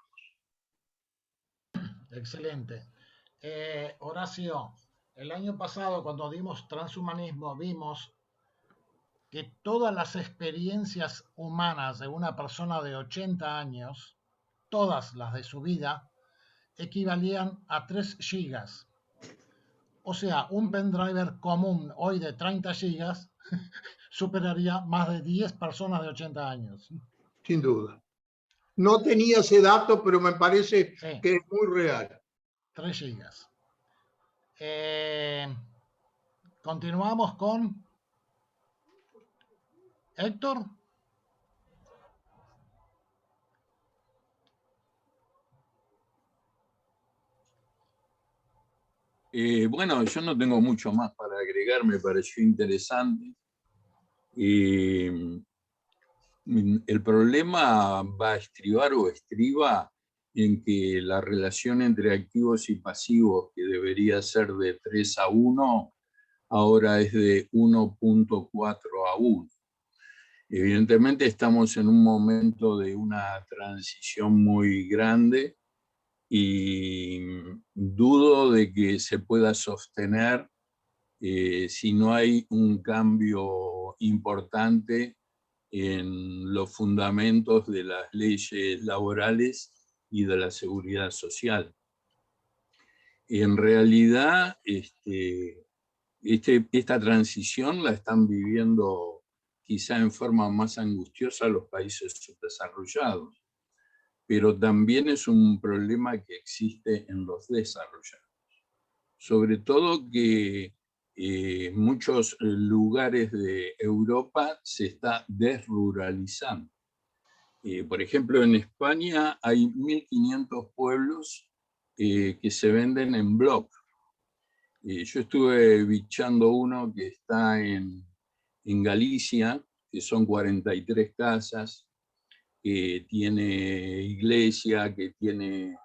Excelente. Horacio, el año pasado cuando dimos transhumanismo vimos que todas las experiencias humanas de una persona de 80 años, todas las de su vida, equivalían a 3 gigas. O sea, un pendrive común hoy de 30 gigas superaría más de 10 personas de 80 años. Sin duda. No tenía ese dato, pero me parece que es muy real. 3 gigas. Continuamos con Héctor. Bueno, yo no tengo mucho más para agregar, me pareció interesante. El problema va a estribar o estriba en que la relación entre activos y pasivos, que debería ser de 3:1, ahora es de 1.4:1. Evidentemente estamos en un momento de una transición muy grande y dudo de que se pueda sostener si no hay un cambio importante en los fundamentos de las leyes laborales y de la seguridad social. En realidad, esta transición la están viviendo quizá en forma más angustiosa los países subdesarrollados, pero también es un problema que existe en los desarrollados. Sobre todo que muchos lugares de Europa se está desruralizando. Por ejemplo, en España hay 1.500 pueblos que se venden en bloc. Yo estuve bichando uno que está en Galicia, que son 43 casas, que tiene iglesia, que tiene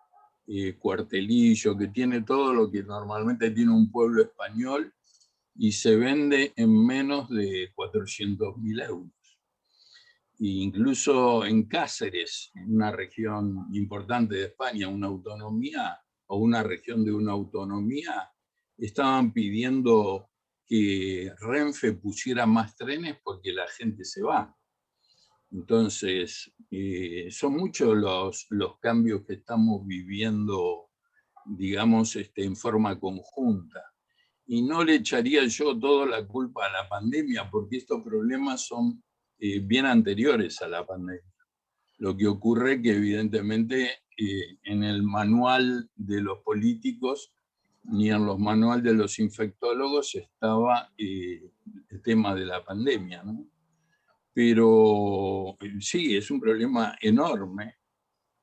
cuartelillo, que tiene todo lo que normalmente tiene un pueblo español, y se vende en menos de 400.000 euros. E incluso en Cáceres, una región importante de España, una autonomía o una región de una autonomía, estaban pidiendo que Renfe pusiera más trenes porque la gente se va. Entonces, son muchos los cambios que estamos viviendo, digamos, en forma conjunta. Y no le echaría yo toda la culpa a la pandemia, porque estos problemas son bien anteriores a la pandemia. Lo que ocurre es que evidentemente en el manual de los políticos ni en los manuales de los infectólogos estaba el tema de la pandemia, ¿no? Pero sí, es un problema enorme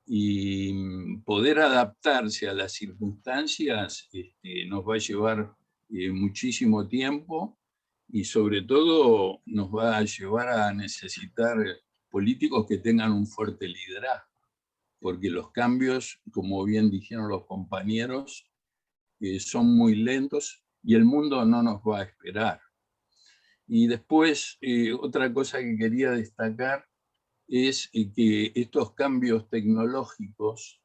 y poder adaptarse a las circunstancias nos va a llevar muchísimo tiempo y sobre todo nos va a llevar a necesitar políticos que tengan un fuerte liderazgo, porque los cambios, como bien dijeron los compañeros, son muy lentos y el mundo no nos va a esperar. Y después, otra cosa que quería destacar es que estos cambios tecnológicos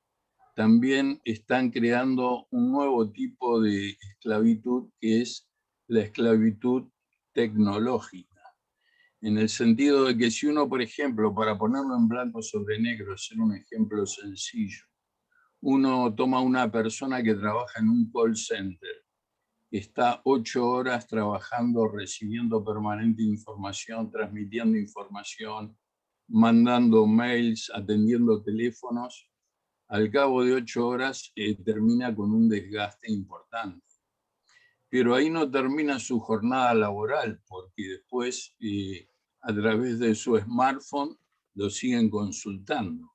también están creando un nuevo tipo de esclavitud, que es la esclavitud tecnológica. En el sentido de que si uno, por ejemplo, para ponerlo en blanco sobre negro, hacer un ejemplo sencillo, uno toma a una persona que trabaja en un call center, está 8 horas trabajando, recibiendo permanente información, transmitiendo información, mandando mails, atendiendo teléfonos. Al cabo de 8 horas termina con un desgaste importante. Pero ahí no termina su jornada laboral, porque después a través de su smartphone lo siguen consultando.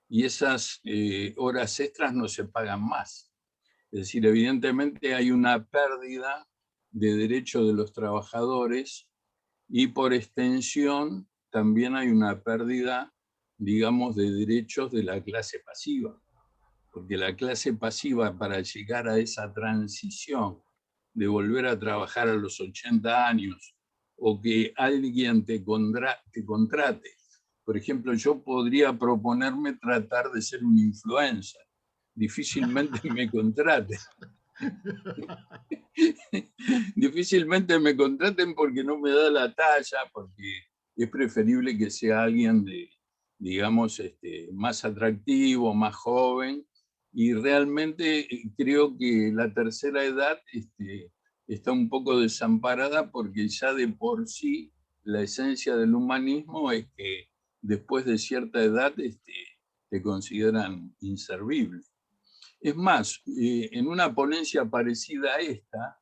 Y esas horas extras no se pagan más. Es decir, evidentemente hay una pérdida de derechos de los trabajadores y por extensión también hay una pérdida, digamos, de derechos de la clase pasiva. Porque la clase pasiva, para llegar a esa transición de volver a trabajar a los 80 años o que alguien te contrate. Por ejemplo, yo podría proponerme tratar de ser un influencer. Difícilmente me contraten. Difícilmente me contraten porque no me da la talla, porque es preferible que sea alguien de, digamos, más atractivo, más joven. Y realmente creo que la tercera edad está un poco desamparada porque ya de por sí la esencia del humanismo es que después de cierta edad te consideran inservible. Es más, en una ponencia parecida a esta,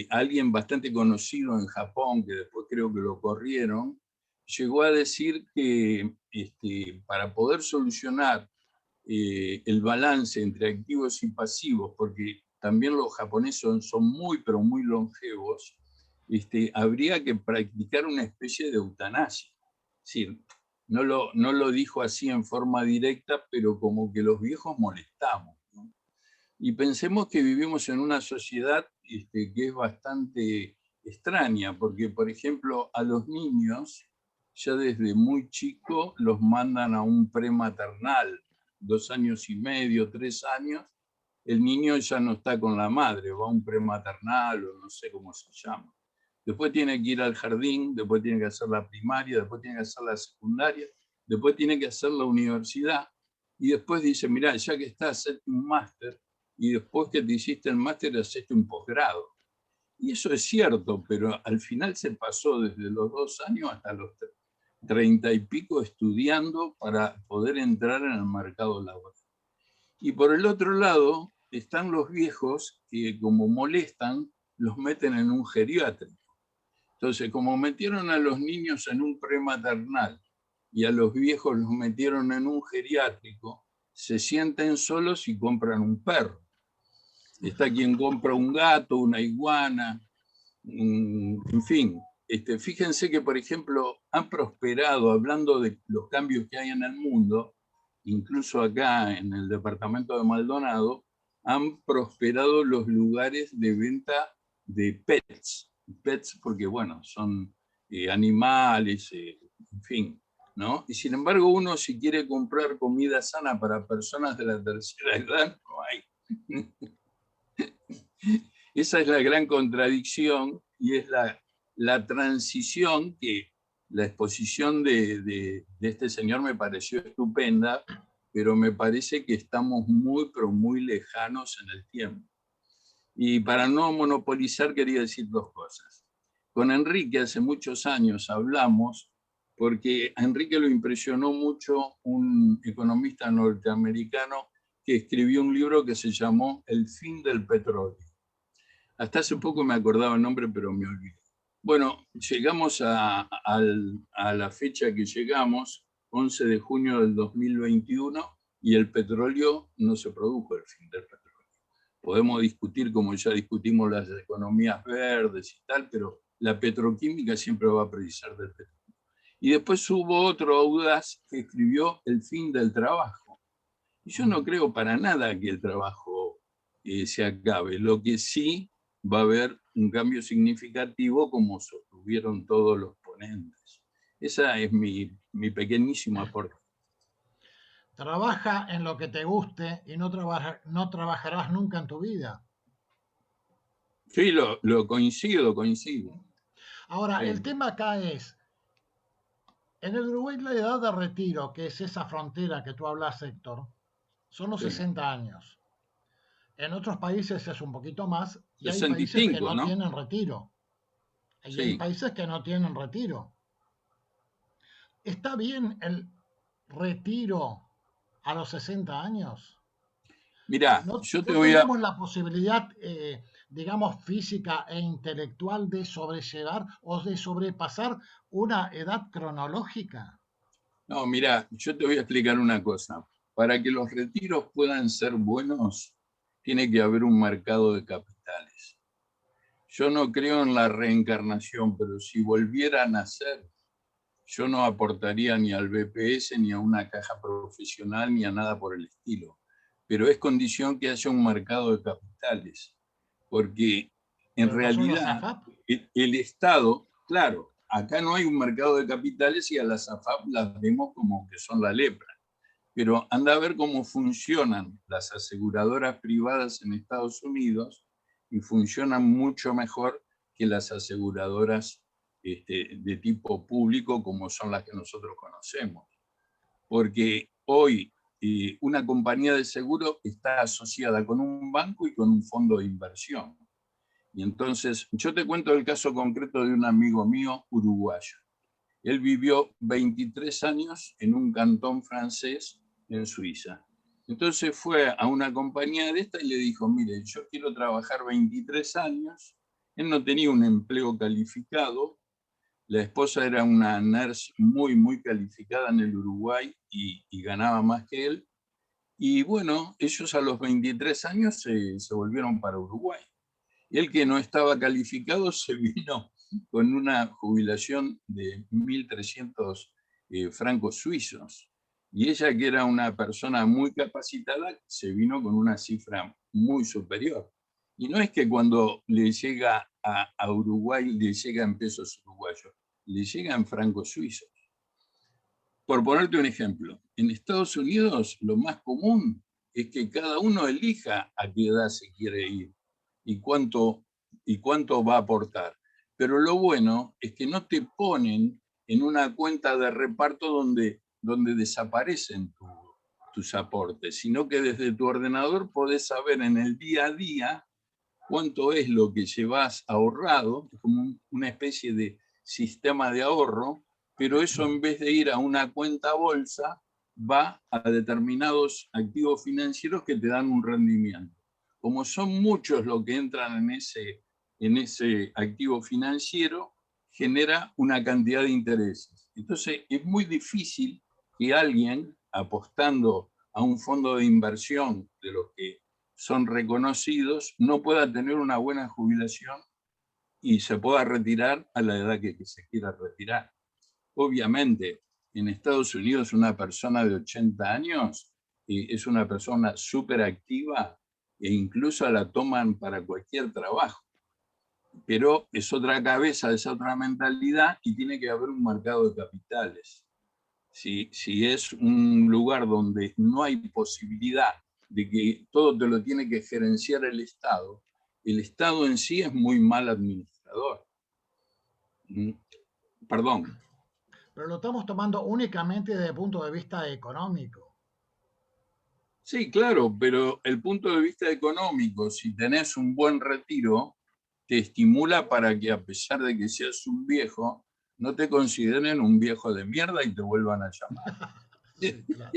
alguien bastante conocido en Japón, que después creo que lo corrieron, llegó a decir que para poder solucionar el balance entre activos y pasivos, porque también los japoneses son muy, pero muy longevos, habría que practicar una especie de eutanasia. Es decir, no lo dijo así en forma directa, pero como que los viejos molestamos, ¿no? Y pensemos que vivimos en una sociedad que es bastante extraña, porque, por ejemplo, a los niños, ya desde muy chico, los mandan a un prematernal, 2 años y medio, 3 años, el niño ya no está con la madre, va a un prematernal o no sé cómo se llama. Después tiene que ir al jardín, después tiene que hacer la primaria, después tiene que hacer la secundaria, después tiene que hacer la universidad, y después dice, mirá, ya que estás, hacete un máster, y después que te hiciste el máster, hacete un posgrado. Y eso es cierto, pero al final se pasó desde los 2 años hasta los 30 y pico estudiando para poder entrar en el mercado laboral. Y por el otro lado están los viejos que, como molestan, los meten en un geriátrico. Entonces, como metieron a los niños en un prematernal y a los viejos los metieron en un geriátrico, se sienten solos y compran un perro. Está quien compra un gato, una iguana, en fin. Fíjense que, por ejemplo, han prosperado, hablando de los cambios que hay en el mundo, incluso acá en el departamento de Maldonado, han prosperado los lugares de venta de pets. Pets porque, bueno, son animales, en fin, ¿no? Y sin embargo, uno si quiere comprar comida sana para personas de la tercera edad, no hay. Esa es la gran contradicción y es la transición que la exposición de este señor me pareció estupenda, pero me parece que estamos muy, pero muy lejanos en el tiempo. Y para no monopolizar quería decir 2 cosas. Con Enrique hace muchos años hablamos, porque a Enrique lo impresionó mucho un economista norteamericano que escribió un libro que se llamó El fin del petróleo. Hasta hace poco me acordaba el nombre, pero me olvidé. Bueno, llegamos a la fecha que llegamos, 11 de junio del 2021, y el petróleo no se produjo el fin del petróleo. Podemos discutir, como ya discutimos, las economías verdes y tal, pero la petroquímica siempre va a precisar del petróleo. Y después hubo otro audaz que escribió El fin del trabajo. Y yo no creo para nada que el trabajo se acabe. Lo que sí va a haber un cambio significativo, como sostuvieron todos los ponentes. Esa es mi pequeñísimo aporte. Trabaja en lo que te guste y no trabajarás nunca en tu vida. Sí, lo coincido. Ahora, el tema acá es, en el Uruguay la edad de retiro, que es esa frontera que tú hablas, Héctor, son los 60 años. En otros países es un poquito más y 65, hay países que no tienen retiro. Y hay países que no tienen retiro. ¿Está bien el retiro a los 60 años? Mirá, yo te voy a... tenemos la posibilidad, digamos, física e intelectual de sobrellevar o de sobrepasar una edad cronológica. No, mirá, yo te voy a explicar una cosa. Para que los retiros puedan ser buenos, tiene que haber un mercado de capitales. Yo no creo en la reencarnación, pero si volviera a nacer, yo no aportaría ni al BPS, ni a una caja profesional, ni a nada por el estilo. Pero es condición que haya un mercado de capitales, porque en realidad el Estado, claro, acá no hay un mercado de capitales y a las AFAP las vemos como que son la lepra. Pero anda a ver cómo funcionan las aseguradoras privadas en Estados Unidos y funcionan mucho mejor que las aseguradoras de tipo público como son las que nosotros conocemos. Porque hoy una compañía de seguro está asociada con un banco y con un fondo de inversión. Y entonces, yo te cuento el caso concreto de un amigo mío uruguayo. Él vivió 23 años en un cantón francés en Suiza. Entonces fue a una compañía de esta y le dijo, mire, yo quiero trabajar 23 años. Él no tenía un empleo calificado. La esposa era una nurse muy calificada en el Uruguay y ganaba más que él. Y bueno, ellos a los 23 años se volvieron para Uruguay. Y él, que no estaba calificado, se vino con una jubilación de 1.300 francos suizos. Y ella, que era una persona muy capacitada, se vino con una cifra muy superior. Y no es que cuando le llega a Uruguay le llega en pesos uruguayos, le llega en francos suizos. Por ponerte un ejemplo, en Estados Unidos lo más común es que cada uno elija a qué edad se quiere ir y cuánto va a aportar. Pero lo bueno es que no te ponen en una cuenta de reparto donde desaparecen tus aportes, sino que desde tu ordenador podés saber en el día a día cuánto es lo que llevas ahorrado, como una especie de sistema de ahorro, pero eso, en vez de ir a una cuenta bolsa, va a determinados activos financieros que te dan un rendimiento. Como son muchos los que entran en ese activo financiero, genera una cantidad de intereses. Entonces es muy difícil que alguien, apostando a un fondo de inversión de los que son reconocidos, no pueda tener una buena jubilación y se pueda retirar a la edad que se quiera retirar. Obviamente, en Estados Unidos una persona de 80 años es una persona súper activa e incluso la toman para cualquier trabajo. Pero es otra cabeza, es otra mentalidad y tiene que haber un mercado de capitales. Si es un lugar donde no hay posibilidad de que todo te lo tiene que gerenciar el Estado en sí es muy mal administrador. Perdón. Pero lo estamos tomando únicamente desde el punto de vista económico. Sí, claro, pero el punto de vista económico, si tenés un buen retiro, te estimula para que, a pesar de que seas un viejo, no te consideren un viejo de mierda y te vuelvan a llamar. Sí, claro.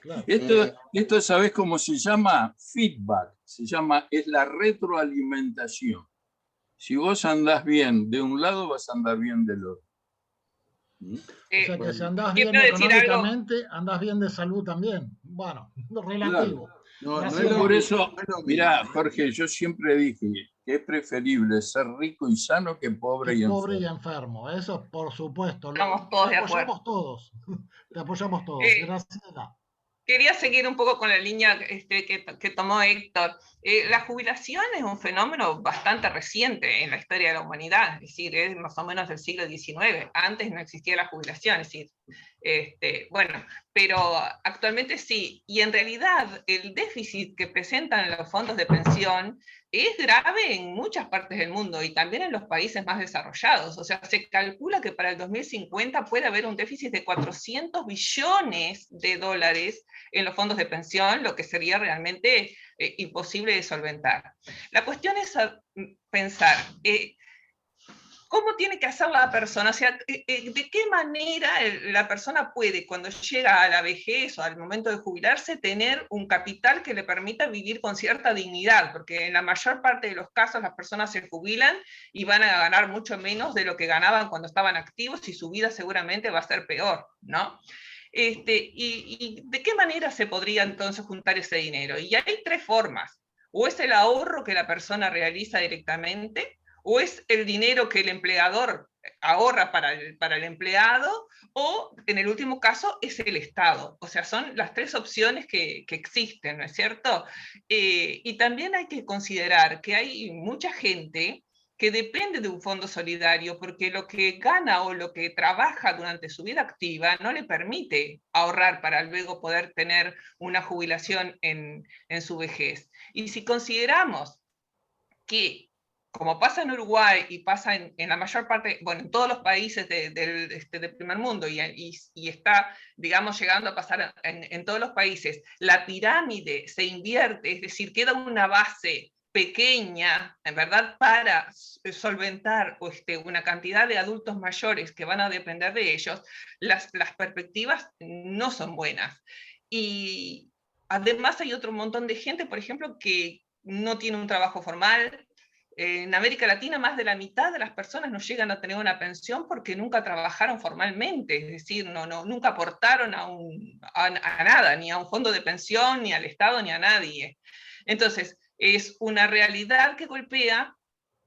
Claro. Esto, ¿sabés cómo se llama? Feedback. Es la retroalimentación. Si vos andás bien de un lado, vas a andar bien del otro. O sea que si andás bien económicamente, andás bien de salud también. Bueno, relativo. Claro. No es por eso, mirá, Jorge, yo siempre dije que es preferible ser rico y sano que pobre y enfermo. Pobre y enfermo, eso por supuesto. Estamos todos de acuerdo. Te apoyamos todos. Graciela. Quería seguir un poco con la línea que tomó Héctor. La jubilación es un fenómeno bastante reciente en la historia de la humanidad, es decir, es más o menos del siglo XIX. Antes no existía la jubilación, es decir, bueno, pero actualmente sí. Y en realidad el déficit que presentan los fondos de pensión es grave en muchas partes del mundo y también en los países más desarrollados. O sea, se calcula que para el 2050 puede haber un déficit de 400 billones de dólares en los fondos de pensión, lo que sería realmente imposible de solventar. La cuestión es pensar, ¿cómo tiene que hacer la persona? O sea, ¿de qué manera la persona puede, cuando llega a la vejez o al momento de jubilarse, tener un capital que le permita vivir con cierta dignidad? Porque en la mayor parte de los casos las personas se jubilan y van a ganar mucho menos de lo que ganaban cuando estaban activos, y su vida seguramente va a ser peor, ¿no? ¿Y de qué manera se podría entonces juntar ese dinero? Y hay tres formas. O es el ahorro que la persona realiza directamente, o es el dinero que el empleador ahorra para el empleado, o en el último caso es el Estado. O sea, son las tres opciones que existen, ¿no es cierto? Y también hay que considerar que hay mucha gente que depende de un fondo solidario, porque lo que gana o lo que trabaja durante su vida activa no le permite ahorrar para luego poder tener una jubilación en su vejez. Y si consideramos que, como pasa en Uruguay y pasa en la mayor parte, bueno, en todos los países del primer mundo, y está, digamos, llegando a pasar en todos los países, la pirámide se invierte, es decir, queda una base pequeña, en verdad, para solventar una cantidad de adultos mayores que van a depender de ellos, las perspectivas no son buenas. Y además hay otro montón de gente, por ejemplo, que no tiene un trabajo formal. En América Latina más de la mitad de las personas no llegan a tener una pensión porque nunca trabajaron formalmente, es decir, nunca aportaron a nada, ni a un fondo de pensión, ni al Estado, ni a nadie. Entonces, es una realidad que golpea,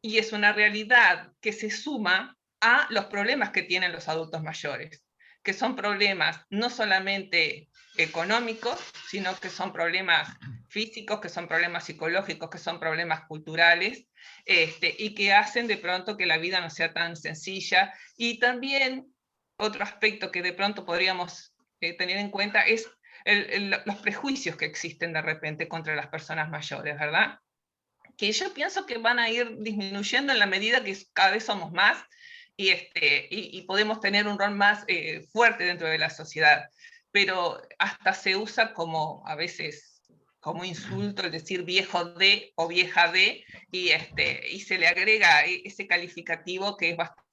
y es una realidad que se suma a los problemas que tienen los adultos mayores, que son problemas no solamente económicos, sino que son problemas físicos, que son problemas psicológicos, que son problemas culturales, y que hacen de pronto que la vida no sea tan sencilla. Y también otro aspecto que de pronto podríamos tener en cuenta es los prejuicios que existen de repente contra las personas mayores, ¿verdad? Que yo pienso que van a ir disminuyendo en la medida que cada vez somos más, y podemos tener un rol más fuerte dentro de la sociedad. Pero hasta se usa como, a veces, como insulto el decir viejo de o vieja de, y se le agrega ese calificativo que es bastante,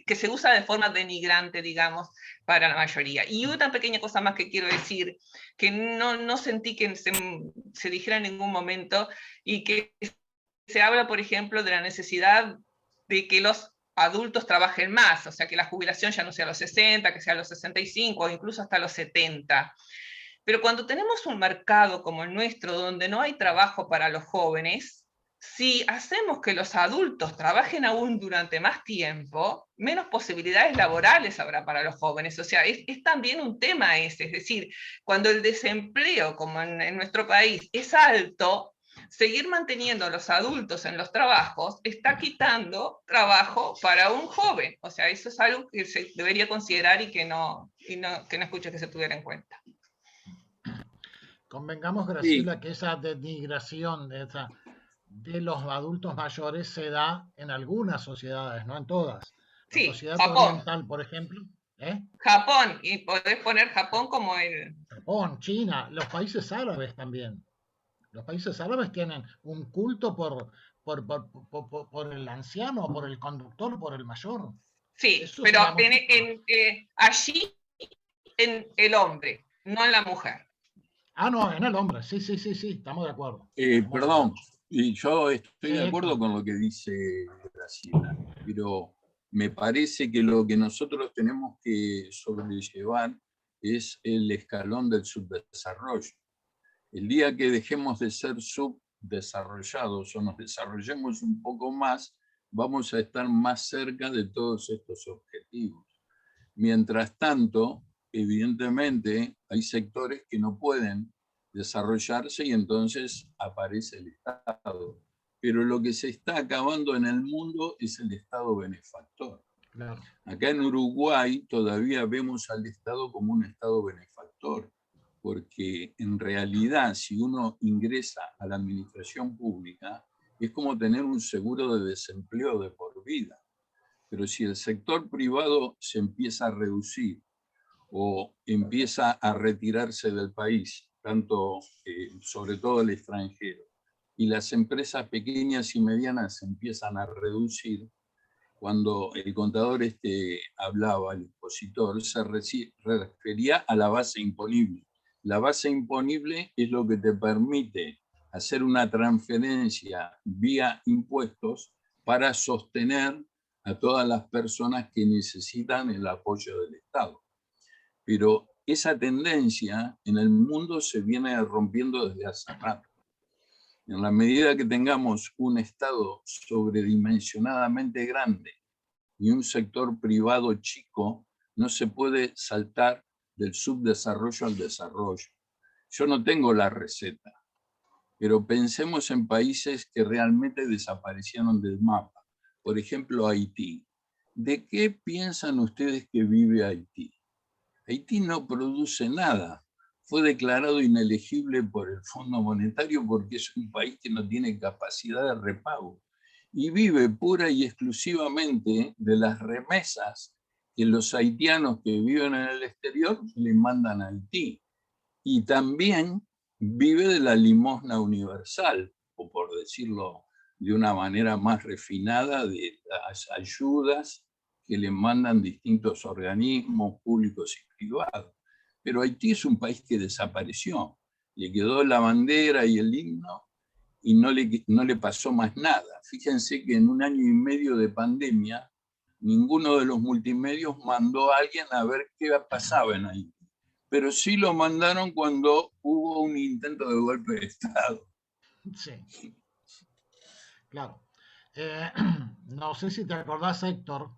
que se usa de forma denigrante, digamos, para la mayoría. Y una pequeña cosa más que quiero decir, que no sentí que se dijera en ningún momento, y que se habla, por ejemplo, de la necesidad de que los adultos trabajen más, o sea, que la jubilación ya no sea a los 60, que sea a los 65 o incluso hasta los 70. Pero cuando tenemos un mercado como el nuestro, donde no hay trabajo para los jóvenes, si hacemos que los adultos trabajen aún durante más tiempo, menos posibilidades laborales habrá para los jóvenes. O sea, es también un tema ese, es decir, cuando el desempleo, como en nuestro país, es alto, seguir manteniendo a los adultos en los trabajos está quitando trabajo para un joven. O sea, eso es algo que se debería considerar y que no escuché que se tuviera en cuenta. Convengamos, Graciela, que esa denigración de los adultos mayores se da en algunas sociedades, no en todas. Sí, la sociedad Japón. oriental, por ejemplo. Japón, y podés poner Japón como el... Japón, China, los países árabes también. Los países árabes tienen un culto por el anciano, por el conductor, por el mayor. Sí, eso, pero allí en el hombre, no en la mujer. No, en el hombre, sí, estamos de acuerdo. Perdón, y yo estoy de acuerdo con lo que dice Graciela, pero me parece que lo que nosotros tenemos que sobrellevar es el escalón del subdesarrollo. El día que dejemos de ser subdesarrollados o nos desarrollemos un poco más, vamos a estar más cerca de todos estos objetivos. Mientras tanto, evidentemente, hay sectores que no pueden desarrollarse y entonces aparece el Estado. Pero lo que se está acabando en el mundo es el Estado benefactor. Claro. Acá en Uruguay todavía vemos al Estado como un Estado benefactor, porque en realidad si uno ingresa a la administración pública es como tener un seguro de desempleo de por vida. Pero si el sector privado se empieza a reducir o empieza a retirarse del país, tanto sobre todo el extranjero, y las empresas pequeñas y medianas se empiezan a reducir, cuando el contador hablaba, el expositor, se refería a la base imponible. La base imponible es lo que te permite hacer una transferencia vía impuestos para sostener a todas las personas que necesitan el apoyo del Estado. Pero esa tendencia en el mundo se viene rompiendo desde hace rato. En la medida que tengamos un Estado sobredimensionadamente grande y un sector privado chico, no se puede saltar del subdesarrollo al desarrollo. Yo no tengo la receta, pero pensemos en países que realmente desaparecieron del mapa. Por ejemplo, Haití. ¿De qué piensan ustedes que vive Haití? Haití no produce nada. Fue declarado inelegible por el Fondo Monetario porque es un país que no tiene capacidad de repago y vive pura y exclusivamente de las remesas que los haitianos que viven en el exterior le mandan a Haití. Y también vive de la limosna universal, o por decirlo de una manera más refinada, de las ayudas que le mandan distintos organismos públicos y privados. Pero Haití es un país que desapareció. Le quedó la bandera y el himno y no le pasó más nada. Fíjense que en 1 año y medio de pandemia, ninguno de los multimedios mandó a alguien a ver qué pasaba en Haití. Pero sí lo mandaron cuando hubo un intento de golpe de Estado. Sí. Claro. No sé si te acordás, Héctor,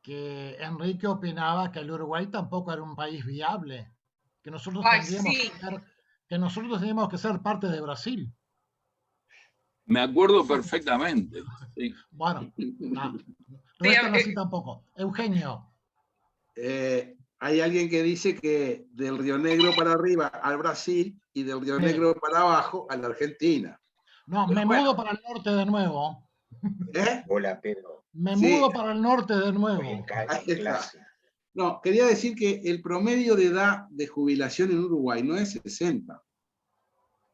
que Enrique opinaba que el Uruguay tampoco era un país viable, que nosotros teníamos que ser parte de Brasil. Me acuerdo perfectamente. Sí. Bueno, no es así tampoco. Eugenio. Hay alguien que dice que del Río Negro para arriba al Brasil y del Río Negro para abajo a la Argentina. No, me mudo para el norte de nuevo. Hola, Pedro. Me mudo para el norte de nuevo. No, quería decir que el promedio de edad de jubilación en Uruguay no es 60.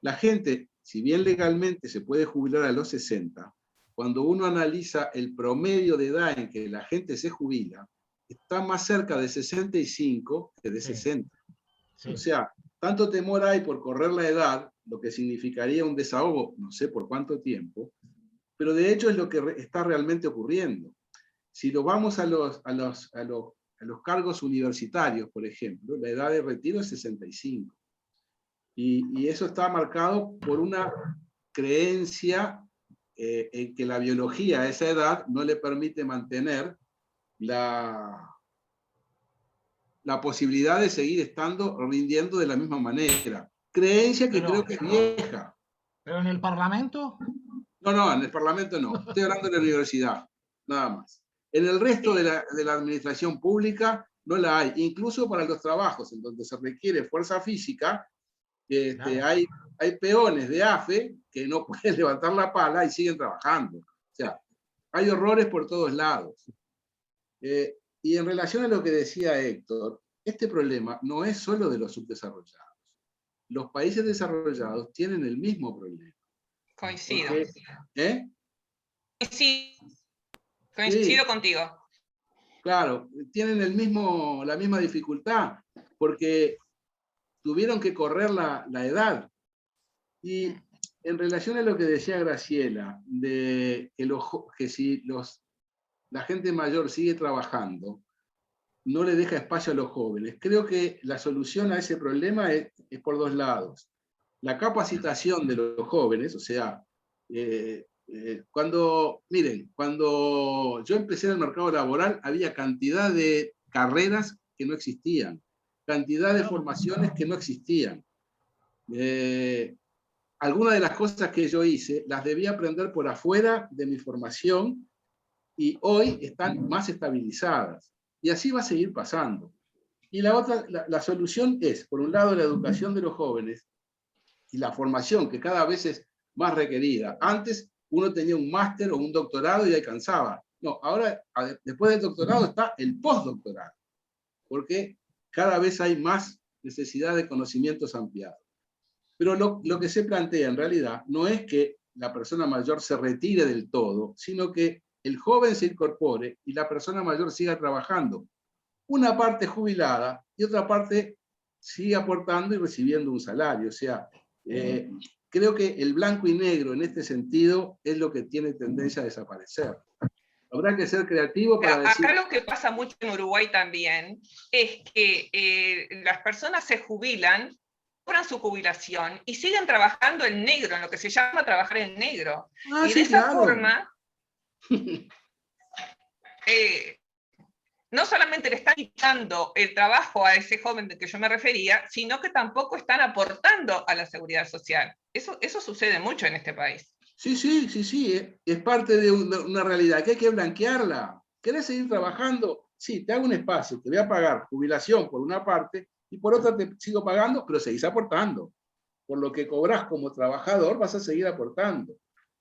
La gente, si bien legalmente se puede jubilar a los 60, cuando uno analiza el promedio de edad en que la gente se jubila, está más cerca de 65 que de 60. Sí. O sea, tanto temor hay por correr la edad, lo que significaría un desahogo, no sé por cuánto tiempo, pero de hecho es lo que está realmente ocurriendo. Si lo vamos a los cargos universitarios, por ejemplo, la edad de retiro es 65. Y eso está marcado por una creencia en que la biología a esa edad no le permite mantener la posibilidad de seguir rindiendo de la misma manera. Creencia que creo que es vieja. ¿Pero en el Parlamento? No, en el Parlamento no. Estoy hablando de la universidad, nada más. En el resto de la administración pública no la hay. Incluso para los trabajos en donde se requiere fuerza física, hay peones de AFE que no pueden levantar la pala y siguen trabajando. O sea, hay horrores por todos lados. Y en relación a lo que decía Héctor, este problema no es solo de los subdesarrollados. Los países desarrollados tienen el mismo problema. Coincido. Coincido contigo. Claro, tienen la misma dificultad, porque tuvieron que correr la edad. Y en relación a lo que decía Graciela, de que si la gente mayor sigue trabajando, no le deja espacio a los jóvenes. Creo que la solución a ese problema es por dos lados. La capacitación de los jóvenes, o sea, cuando yo empecé en el mercado laboral, había cantidad de carreras que no existían, cantidad de formaciones que no existían. Algunas de las cosas que yo hice, las debía aprender por afuera de mi formación, y hoy están más estabilizadas. Y así va a seguir pasando. Y la solución es, por un lado, la educación de los jóvenes y la formación, que cada vez es más requerida. Antes uno tenía un máster o un doctorado y alcanzaba. No, ahora, después del doctorado está el postdoctorado, porque cada vez hay más necesidad de conocimientos ampliados. Pero lo que se plantea en realidad no es que la persona mayor se retire del todo, sino que el joven se incorpore y la persona mayor siga trabajando. Una parte jubilada y otra parte sigue aportando y recibiendo un salario. O sea, creo que el blanco y negro en este sentido es lo que tiene tendencia a desaparecer. Habrá que ser creativo para decir... Acá lo que pasa mucho en Uruguay también es que las personas se jubilan, cobran su jubilación y siguen trabajando en negro, en lo que se llama trabajar en negro. Y de esa forma, no solamente le están quitando el trabajo a ese joven del que yo me refería, sino que tampoco están aportando a la seguridad social. Eso sucede mucho en este país. Sí, es parte de una realidad que hay que blanquearla. ¿Querés seguir trabajando? Sí, te hago un espacio, te voy a pagar jubilación por una parte y por otra te sigo pagando, pero seguís aportando. Por lo que cobrás como trabajador vas a seguir aportando.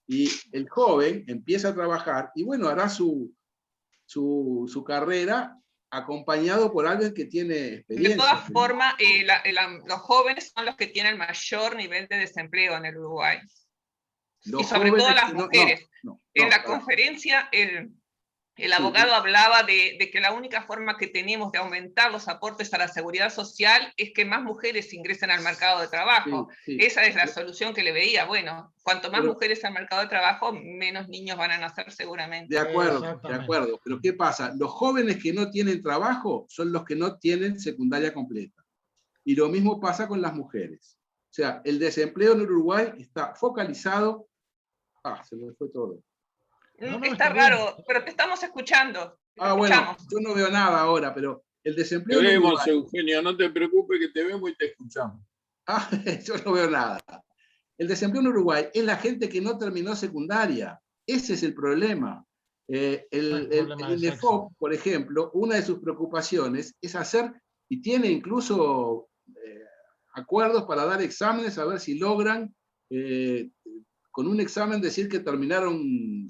Y el joven empieza a trabajar y bueno, hará su carrera acompañado por alguien que tiene experiencia. De todas formas, los jóvenes son los que tienen mayor nivel de desempleo en el Uruguay. Y sobre todo las mujeres. En la conferencia, el abogado hablaba de que la única forma que tenemos de aumentar los aportes a la seguridad social es que más mujeres ingresen al mercado de trabajo. Esa es la solución que le veía. Bueno, cuanto más mujeres al mercado de trabajo, menos niños van a nacer seguramente. De acuerdo. Pero ¿qué pasa? Los jóvenes que no tienen trabajo son los que no tienen secundaria completa. Y lo mismo pasa con las mujeres. O sea, el desempleo en Uruguay está focalizado... se me fue todo. Está raro, pero te estamos escuchando. Bueno, yo no veo nada ahora, pero el desempleo... Te vemos, Eugenio, no te preocupes que te vemos y te escuchamos. Yo no veo nada. El desempleo en Uruguay es la gente que no terminó secundaria. Ese es el problema. El INEFOP, por ejemplo, una de sus preocupaciones es hacer, y tiene incluso acuerdos para dar exámenes a ver si logran con un examen decir que terminaron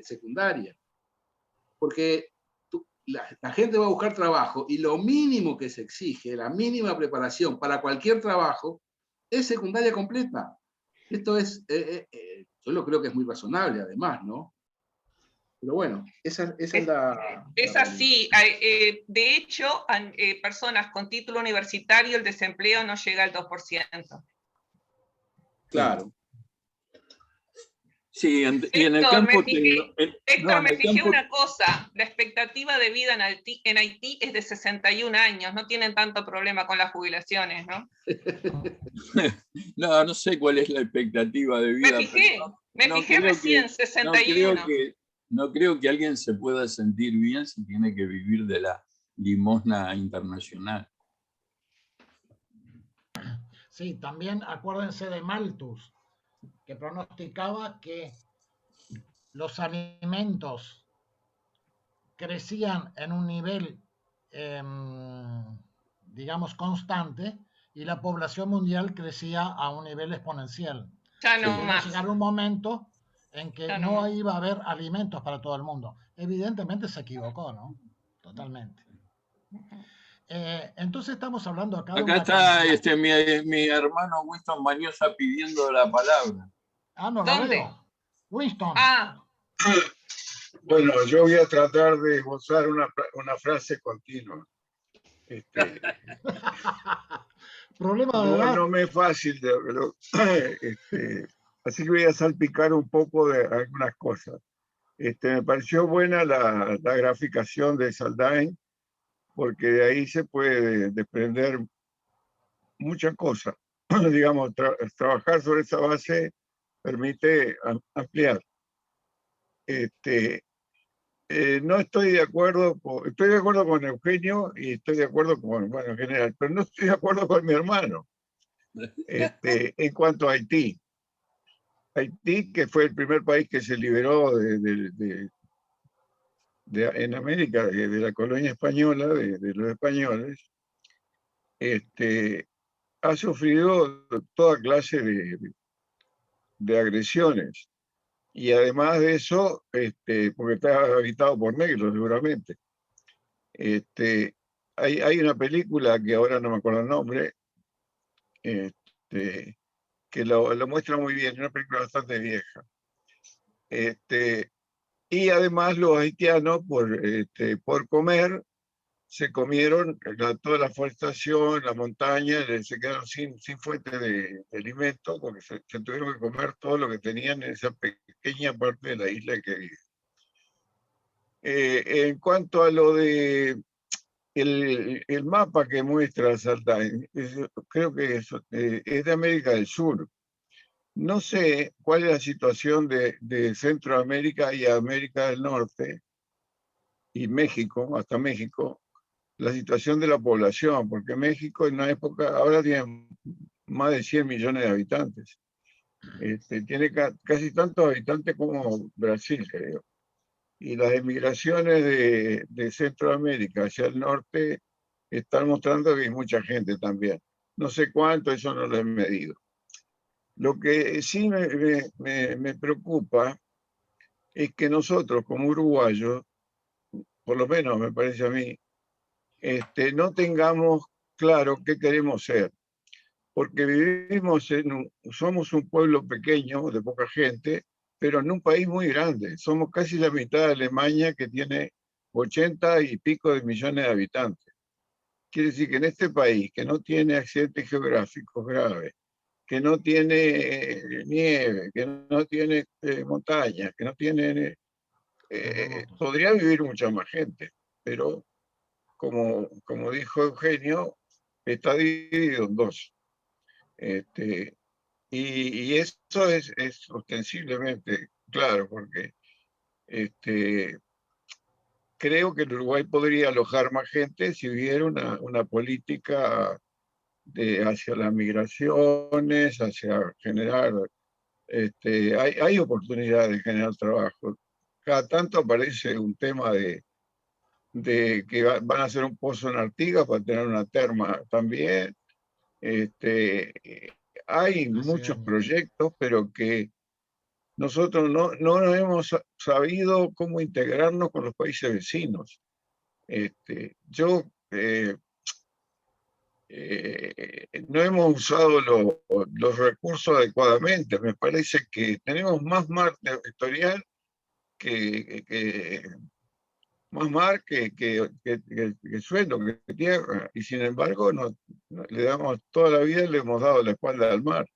secundaria. Porque la gente va a buscar trabajo y lo mínimo que se exige, la mínima preparación para cualquier trabajo, es secundaria completa. Esto es, yo lo creo que es muy razonable además, ¿no? Pero bueno, esa es la... Es así. De hecho, personas con título universitario, el desempleo no llega al 2%. Claro. Sí, y en el campo... Me fijé una cosa, la expectativa de vida en Haití es de 61 años, no tienen tanto problema con las jubilaciones, ¿no? No sé cuál es la expectativa de vida. Me fijé recién, 61. No creo que alguien se pueda sentir bien si tiene que vivir de la limosna internacional. Sí, también acuérdense de Malthus, que pronosticaba que los alimentos crecían en un nivel, digamos, constante, y la población mundial crecía a un nivel exponencial. Ya no más. Llegar un momento en que no iba a haber alimentos para todo el mundo. Evidentemente se equivocó, ¿no? Totalmente. Entonces estamos hablando acá... Acá está mi hermano Winston Mañosa pidiendo la palabra. No lo veo. Winston. Bueno, yo voy a tratar de usar una frase continua. Problema de edad. No me es fácil, así que voy a salpicar un poco de algunas cosas. Me pareció buena la graficación de Saldain, porque de ahí se puede desprender muchas cosas. Digamos, trabajar sobre esa base permite ampliar. No estoy de acuerdo, estoy de acuerdo con Eugenio y estoy de acuerdo con, bueno, en general, pero no estoy de acuerdo con mi hermano en cuanto a Haití. Haití, que fue el primer país que se liberó en América de la colonia española, de los españoles, ha sufrido toda clase de agresiones. Y además de eso, porque está habitado por negros seguramente, hay una película que ahora no me acuerdo el nombre, que lo muestra muy bien, una película bastante vieja, Y además los haitianos, por comer, se comieron toda la forestación, la montaña, se quedaron sin fuente de alimento, porque se tuvieron que comer todo lo que tenían en esa pequeña parte de la isla que viven. En cuanto a lo de el mapa que muestra Saldain, creo que es de América del Sur. No sé cuál es la situación de Centroamérica y América del Norte, y México, hasta México, la situación de la población, porque México en una época, ahora tiene más de 100 millones de habitantes. Tiene casi tantos habitantes como Brasil, creo. Y las emigraciones de Centroamérica hacia el norte están mostrando que hay mucha gente también. No sé cuánto, eso no lo he medido. Lo que sí me preocupa es que nosotros como uruguayos, por lo menos me parece a mí, no tengamos claro qué queremos ser. Porque somos un pueblo pequeño, de poca gente, pero en un país muy grande. Somos casi la mitad de Alemania, que tiene 80 y pico de millones de habitantes. Quiere decir que en este país, que no tiene accidentes geográficos graves, que no tiene nieve, que no tiene montañas, que no tiene... podría vivir mucha más gente, pero como dijo Eugenio, está dividido en dos. Y eso es ostensiblemente claro, porque creo que el Uruguay podría alojar más gente si hubiera una política hacia las migraciones, hacia generar, hay oportunidades de generar trabajo. Cada tanto aparece un tema de que van a hacer un pozo en Artigas para tener una terma también. Hay muchos proyectos, pero que nosotros no hemos sabido cómo integrarnos con los países vecinos. No hemos usado los recursos adecuadamente. Me parece que tenemos más mar territorial más mar que suelo, que tierra, y sin embargo le damos toda la vida, le hemos dado la espalda al mar.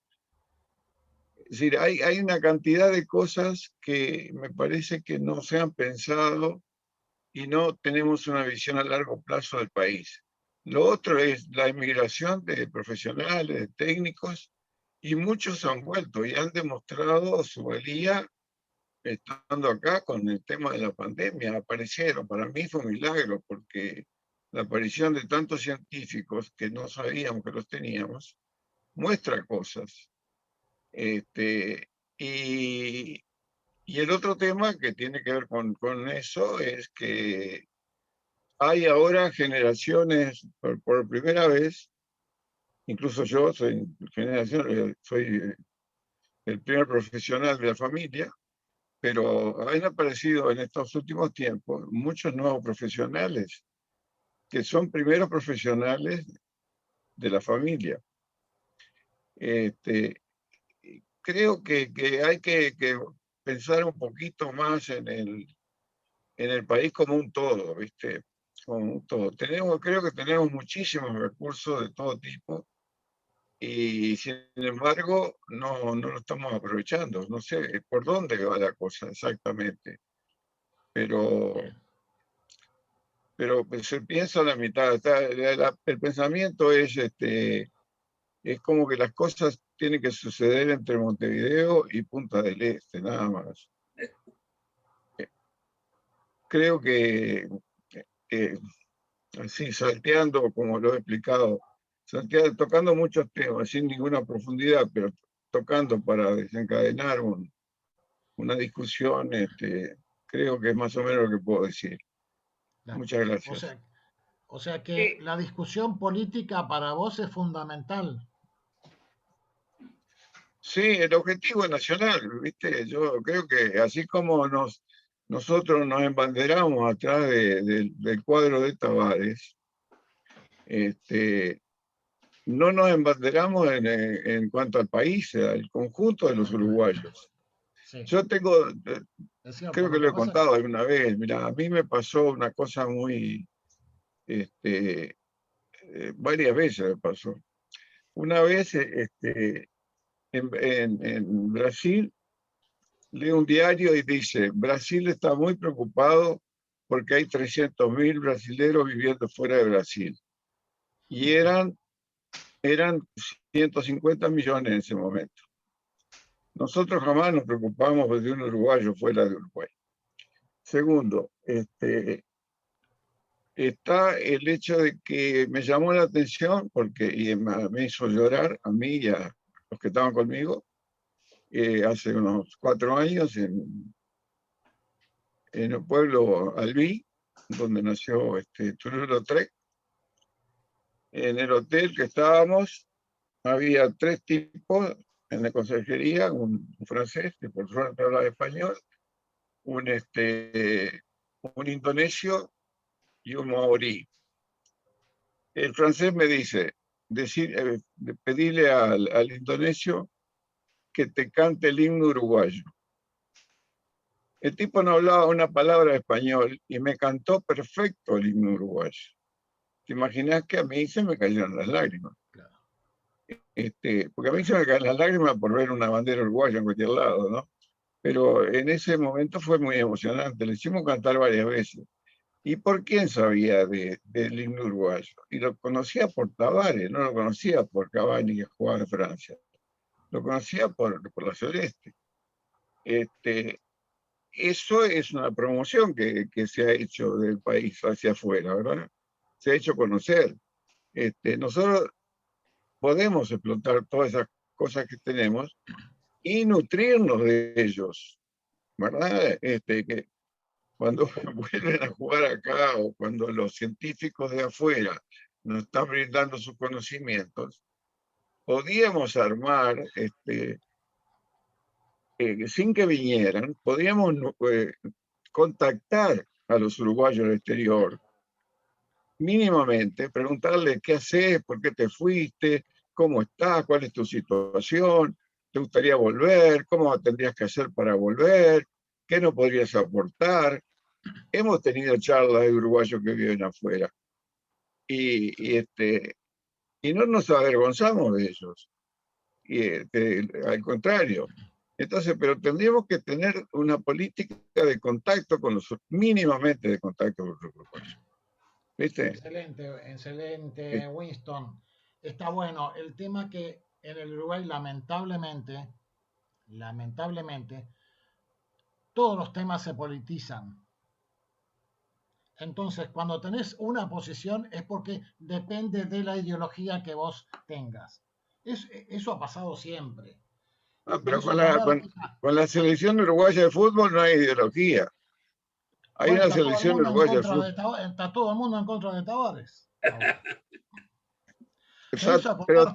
Es decir, hay una cantidad de cosas que me parece que no se han pensado y no tenemos una visión a largo plazo del país. Lo otro es la inmigración de profesionales, de técnicos, y muchos han vuelto y han demostrado su valía estando acá con el tema de la pandemia. Aparecieron, para mí fue un milagro, porque la aparición de tantos científicos que no sabíamos que los teníamos, muestra cosas. Y el otro tema que tiene que ver con eso es que hay ahora generaciones, por primera vez, incluso yo soy el primer profesional de la familia, pero han aparecido en estos últimos tiempos muchos nuevos profesionales que son primeros profesionales de la familia. Creo que hay que pensar un poquito más en el país como un todo, ¿viste? Como un todo. Creo que tenemos muchísimos recursos de todo tipo y sin embargo no lo estamos aprovechando. No sé por dónde va la cosa exactamente, pero se piensa a la mitad. El pensamiento es como que las cosas tienen que suceder entre Montevideo y Punta del Este, nada más. Creo que así, salteando, como lo he explicado, tocando muchos temas, sin ninguna profundidad, pero tocando para desencadenar una discusión, creo que es más o menos lo que puedo decir. Muchas gracias. O sea que la discusión política para vos es fundamental. Sí, el objetivo es nacional, ¿viste? Yo creo que así como nosotros nos embanderamos atrás del cuadro de Tavares, no nos embanderamos en cuanto al país, al conjunto de los uruguayos. Sí. Yo tengo Creo que lo he contado alguna vez. Mira, a mí me pasó una cosa muy, varias veces me pasó. Una vez en Brasil, leo un diario y dice, Brasil está muy preocupado porque hay 300.000 brasileños viviendo fuera de Brasil. Y eran 150 millones en ese momento. Nosotros jamás nos preocupamos de un uruguayo fuera de Uruguay. Segundo, está el hecho de que me llamó la atención y me hizo llorar a mí y a los que estaban conmigo hace unos 4 años en el pueblo Albí, donde nació Toulouse-Lautrec. En el hotel que estábamos había 3 tipos en la consejería, un francés que por suerte hablaba español, un indonesio y un maorí. El francés me dice, pedirle al indonesio que te cante el himno uruguayo. El tipo no hablaba una palabra de español y me cantó perfecto el himno uruguayo. ¿Te imaginas que a mí se me cayeron las lágrimas? Claro. Porque a mí se me caen las lágrimas por ver una bandera uruguaya en cualquier lado, ¿no? Pero en ese momento fue muy emocionante. Le hicimos cantar varias veces. ¿Y por quién sabía del himno uruguayo? Y lo conocía por Tavares, no lo conocía por Cavani, que jugaba en Francia. Lo conocía por la Celeste. Eso es una promoción que se ha hecho del país hacia afuera, ¿verdad? Se ha hecho conocer. Nosotros podemos explotar todas esas cosas que tenemos y nutrirnos de ellos, ¿verdad? Que cuando vuelven a jugar acá o cuando los científicos de afuera nos están brindando sus conocimientos, podíamos armar, sin que vinieran, podíamos contactar a los uruguayos del exterior, mínimamente, preguntarles qué haces, por qué te fuiste, cómo estás, cuál es tu situación, te gustaría volver, cómo tendrías que hacer para volver, qué nos podrías aportar. Hemos tenido charlas de uruguayos que viven afuera y no nos avergonzamos de ellos, al contrario. Entonces, pero tendríamos que tener una política de contacto mínimamente de contacto con los uruguayos. ¿Viste? Excelente, Winston. Está bueno. El tema que en el Uruguay, lamentablemente, todos los temas se politizan. Entonces, cuando tenés una posición es porque depende de la ideología que vos tengas. Eso ha pasado siempre. Pero con la selección uruguaya de fútbol no hay ideología. Hay una selección uruguaya de fútbol. Está todo el mundo en contra de Tavares. Exacto, pero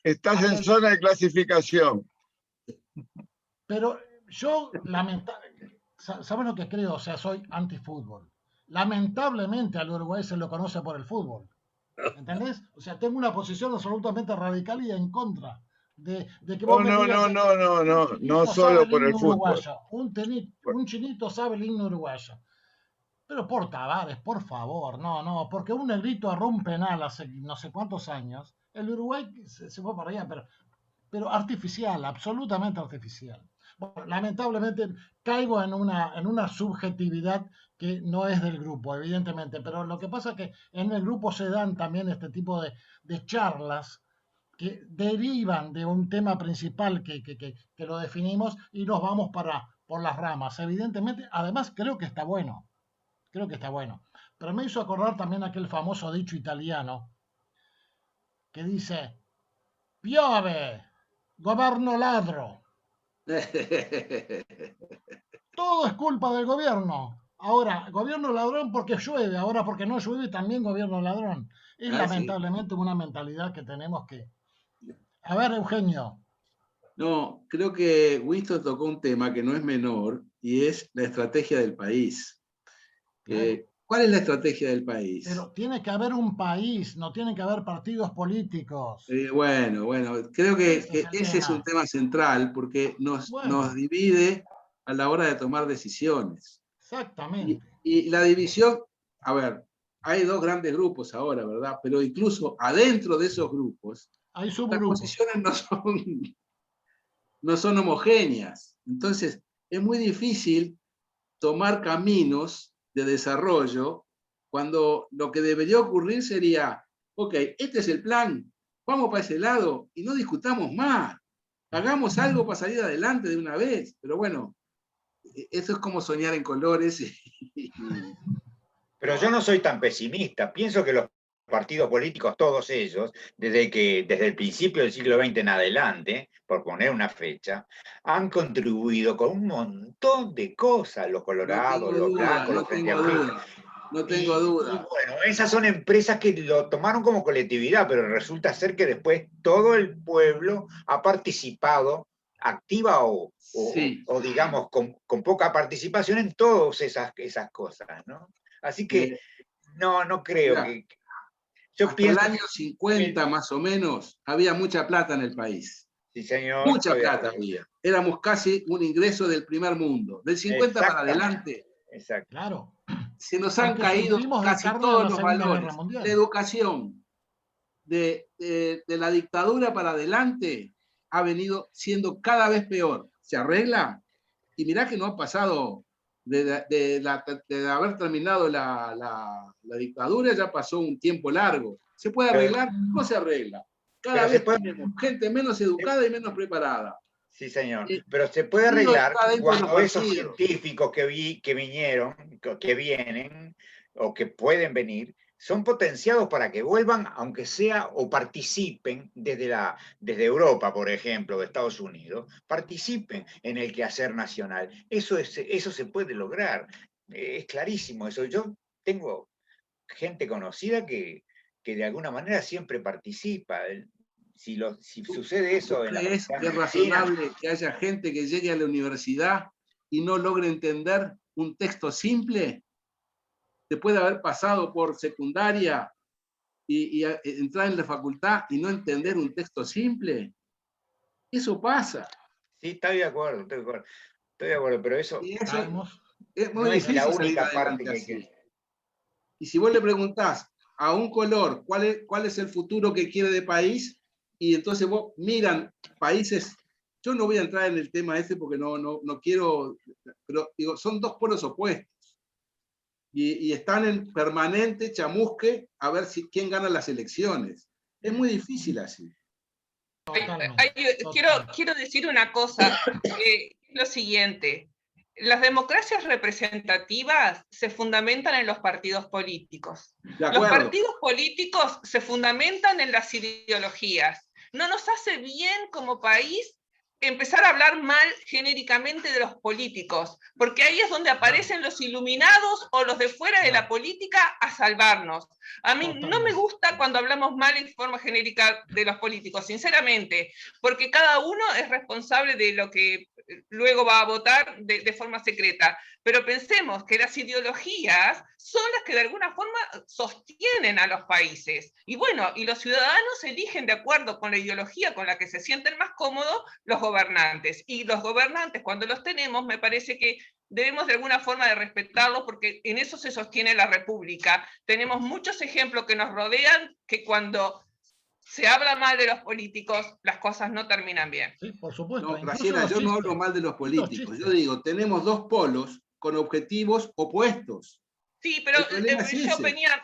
estás en zona de clasificación. Pero yo, ¿sabes lo que creo? O sea, soy antifútbol. Lamentablemente al Uruguay se lo conoce por el fútbol. ¿Entendés? O sea, tengo una posición absolutamente radical y en contra de que vos no solo por el fútbol. Un chinito sabe el himno uruguayo. Pero por Tavares, por favor, no, porque un negrito erró un penal hace no sé cuántos años. El Uruguay se fue para allá, pero artificial, absolutamente artificial. Bueno, lamentablemente caigo en una subjetividad que no es del grupo, evidentemente, pero lo que pasa es que en el grupo se dan también este tipo de charlas que derivan de un tema principal que lo definimos y nos vamos por las ramas. Evidentemente, además creo que está bueno. Pero me hizo acordar también aquel famoso dicho italiano que dice, piove, governo ladro. Todo es culpa del gobierno. Ahora, gobierno ladrón porque llueve, ahora porque no llueve también gobierno ladrón. Es lamentablemente una mentalidad que tenemos que... A ver, Eugenio. No, creo que Winston tocó un tema que no es menor y es la estrategia del país. Claro. ¿Cuál es la estrategia del país? Pero tiene que haber un país, no tienen que haber partidos políticos. Bueno, creo que ese es un tema central porque nos divide a la hora de tomar decisiones. Exactamente. Y la división, a ver, hay dos grandes grupos ahora, ¿verdad? Pero incluso adentro de esos grupos, hay las subgrupos. posiciones no son homogéneas. Entonces, es muy difícil tomar caminos de desarrollo cuando lo que debería ocurrir sería, ok, este es el plan, vamos para ese lado y no discutamos más. Hagamos algo para salir adelante de una vez. Pero bueno, eso es como soñar en colores. Pero yo no soy tan pesimista. Pienso que los partidos políticos, todos ellos, desde el principio del siglo XX en adelante, por poner una fecha, han contribuido con un montón de cosas, los colorados, los blancos, los frente amplios. No tengo duda. Y bueno, esas son empresas que lo tomaron como colectividad, pero resulta ser que después todo el pueblo ha participado, activa o digamos, con poca participación en todas esas cosas, ¿no? Así que no creo que... Hasta el año 50 más o menos había mucha plata en el país. Sí, señor. Mucha plata había. Éramos casi un ingreso del primer mundo. Del 50 para adelante. Exacto. Claro. Se nos han caído casi todos los valores. La educación de la dictadura para adelante ha venido siendo cada vez peor. ¿Se arregla? Y mirá que no ha pasado de haber terminado la dictadura, ya pasó un tiempo largo. ¿Se puede arreglar? No se arregla. Cada vez tenemos gente menos educada y menos preparada. Sí, señor. Pero se puede arreglar cuando esos científicos que vinieron, que vienen, o que pueden venir, son potenciados para que vuelvan, aunque sea, o participen desde Europa, por ejemplo, de Estados Unidos, participen en el quehacer nacional. Eso se puede lograr. Es clarísimo eso. Yo tengo gente conocida que de alguna manera siempre participa. Si sucede eso en la ¿Es razonable que haya gente que llegue a la universidad y no logre entender un texto simple? Después de haber pasado por secundaria y entrar en la facultad y no entender un texto simple. Eso pasa. Sí, estoy de acuerdo, pero eso es muy difícil. Es la única parte que... Y si vos le preguntás a un color cuál es el futuro que quiere de país, y entonces vos miran países, yo no voy a entrar en el tema ese porque no quiero, pero digo, son dos polos opuestos. Y están en permanente chamusque a ver quién gana las elecciones. Es muy difícil así. Quiero decir una cosa, lo siguiente. Las democracias representativas se fundamentan en los partidos políticos. Los partidos políticos se fundamentan en las ideologías. No nos hace bien como país empezar a hablar mal genéricamente de los políticos, porque ahí es donde aparecen los iluminados o los de fuera de la política a salvarnos. A mí no me gusta cuando hablamos mal en forma genérica de los políticos, sinceramente, porque cada uno es responsable de lo que luego va a votar de forma secreta. Pero pensemos que las ideologías son las que de alguna forma sostienen a los países. Y bueno, y los ciudadanos eligen de acuerdo con la ideología con la que se sienten más cómodos los gobernantes. Y los gobernantes, cuando los tenemos, me parece que debemos de alguna forma de respetarlos, porque en eso se sostiene la república. Tenemos muchos ejemplos que nos rodean que cuando se habla mal de los políticos, las cosas no terminan bien. Sí, por supuesto. No, Graciela, yo no hablo mal de los políticos. Yo digo, tenemos dos polos con objetivos opuestos. Sí, pero yo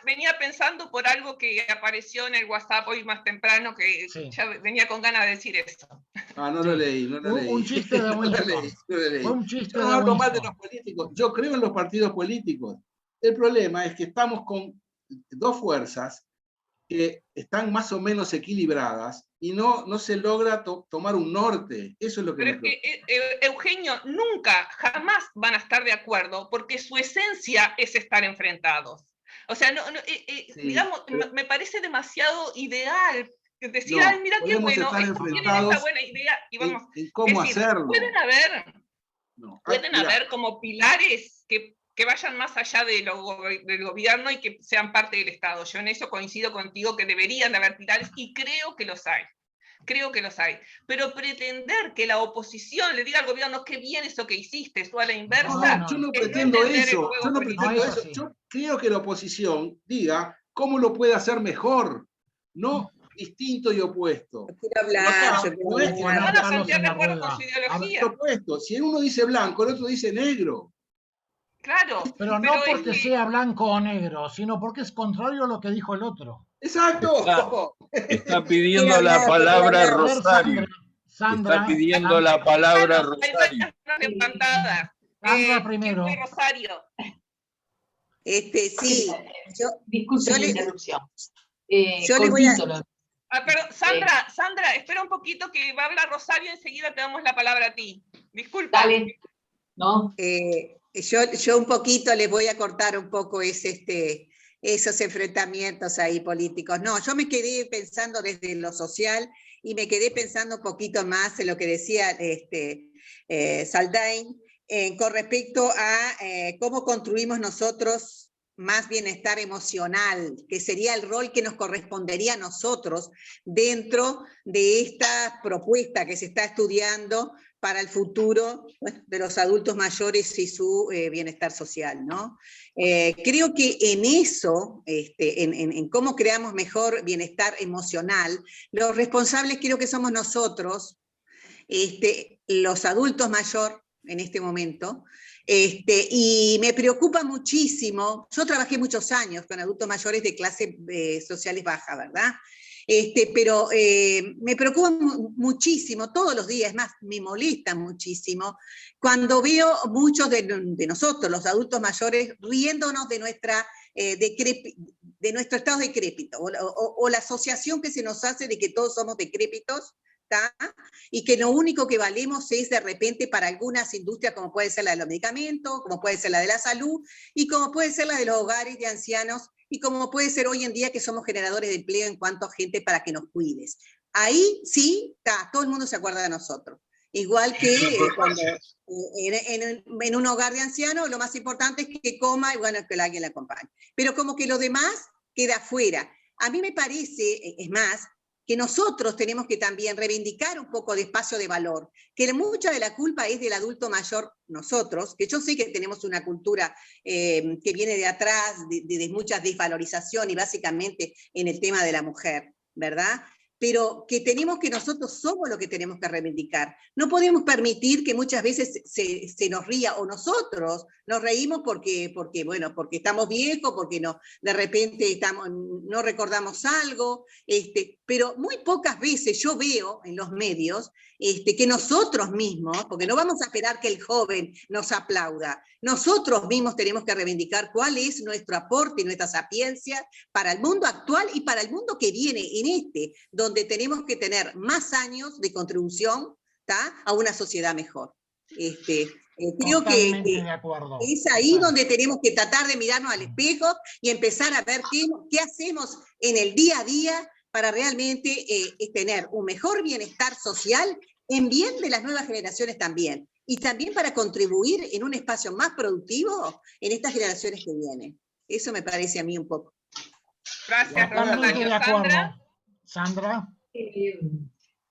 venía pensando por algo que apareció en el WhatsApp hoy más temprano, que ya venía con ganas de decir eso. Ah, no lo leí, no lo leí. Un chiste de Winston. Yo no hablo mal de los políticos. Yo creo en los partidos políticos. El problema es que estamos con dos fuerzas que están más o menos equilibradas y no se logra tomar un norte. Eso es lo que... Pero es que, Eugenio, nunca, jamás van a estar de acuerdo, porque su esencia es estar enfrentados. O sea, digamos, me parece demasiado ideal decir, ay, mira qué bueno, tienen esta buena idea, y vamos. En cómo hacerlo. Pueden haber como pilares que vayan más allá del gobierno y que sean parte del Estado. Yo en eso coincido contigo que deberían de haber pilares y creo que los hay. creo que los hay, pero pretender que la oposición le diga al gobierno qué bien eso que hiciste, o a la inversa, yo no pretendo eso, yo creo que la oposición diga cómo lo puede hacer mejor, no distinto y opuesto. No es que van a plantear de acuerdo con su ideología. Opuesto. Si uno dice blanco, el otro dice negro. Claro. Pero no porque sea blanco o negro, sino porque es contrario a lo que dijo el otro. Exacto. Está pidiendo la palabra Rosario. Sandra, está pidiendo la palabra Rosario. Sandra primero. Rosario. Sí. Disculpe la interrupción. Yo le voy a... Pero Sandra, espera un poquito que va a hablar Rosario, enseguida te damos la palabra a ti. Disculpa. Dale. ¿No? Yo un poquito les voy a cortar un poco esos enfrentamientos ahí políticos. No, yo me quedé pensando desde lo social y me quedé pensando un poquito más en lo que decía Saldain con respecto a cómo construimos nosotros más bienestar emocional, que sería el rol que nos correspondería a nosotros dentro de esta propuesta que se está estudiando para el futuro de los adultos mayores y su bienestar social, ¿no? Creo que en eso, en cómo creamos mejor bienestar emocional, los responsables creo que somos nosotros, los adultos mayores en este momento, y me preocupa muchísimo, yo trabajé muchos años con adultos mayores de clases sociales bajas, ¿verdad? Pero me preocupa muchísimo todos los días, es más, me molesta muchísimo cuando veo muchos de nosotros, los adultos mayores, riéndonos de nuestro estado decrépito, o la asociación que se nos hace de que todos somos decrépitos, y que lo único que valemos es de repente para algunas industrias, como puede ser la de los medicamentos, como puede ser la de la salud, y como puede ser la de los hogares de ancianos, y como puede ser hoy en día que somos generadores de empleo en cuanto a gente para que nos cuides. Ahí sí, todo el mundo se acuerda de nosotros. Igual que cuando en un hogar de ancianos, lo más importante es que coma y bueno, que alguien la acompañe. Pero como que lo demás queda afuera. A mí me parece, es más, que nosotros tenemos que también reivindicar un poco de espacio de valor, que mucha de la culpa es del adulto mayor nosotros, que yo sé que tenemos una cultura que viene de atrás, de mucha desvalorización y básicamente en el tema de la mujer, ¿verdad? Pero que nosotros somos lo que tenemos que reivindicar. No podemos permitir que muchas veces se nos ría, o nosotros nos reímos porque estamos viejos, porque de repente no recordamos algo, pero muy pocas veces yo veo en los medios que nosotros mismos, porque no vamos a esperar que el joven nos aplauda, nosotros mismos tenemos que reivindicar cuál es nuestro aporte y nuestra sapiencia para el mundo actual y para el mundo que viene donde tenemos que tener más años de contribución a una sociedad mejor. Creo que es ahí donde tenemos que tratar de mirarnos al espejo y empezar a ver qué hacemos en el día a día para realmente tener un mejor bienestar social en bien de las nuevas generaciones también, y también para contribuir en un espacio más productivo en estas generaciones que vienen. Eso me parece a mí un poco. Gracias, Totalmente de acuerdo. Sandra.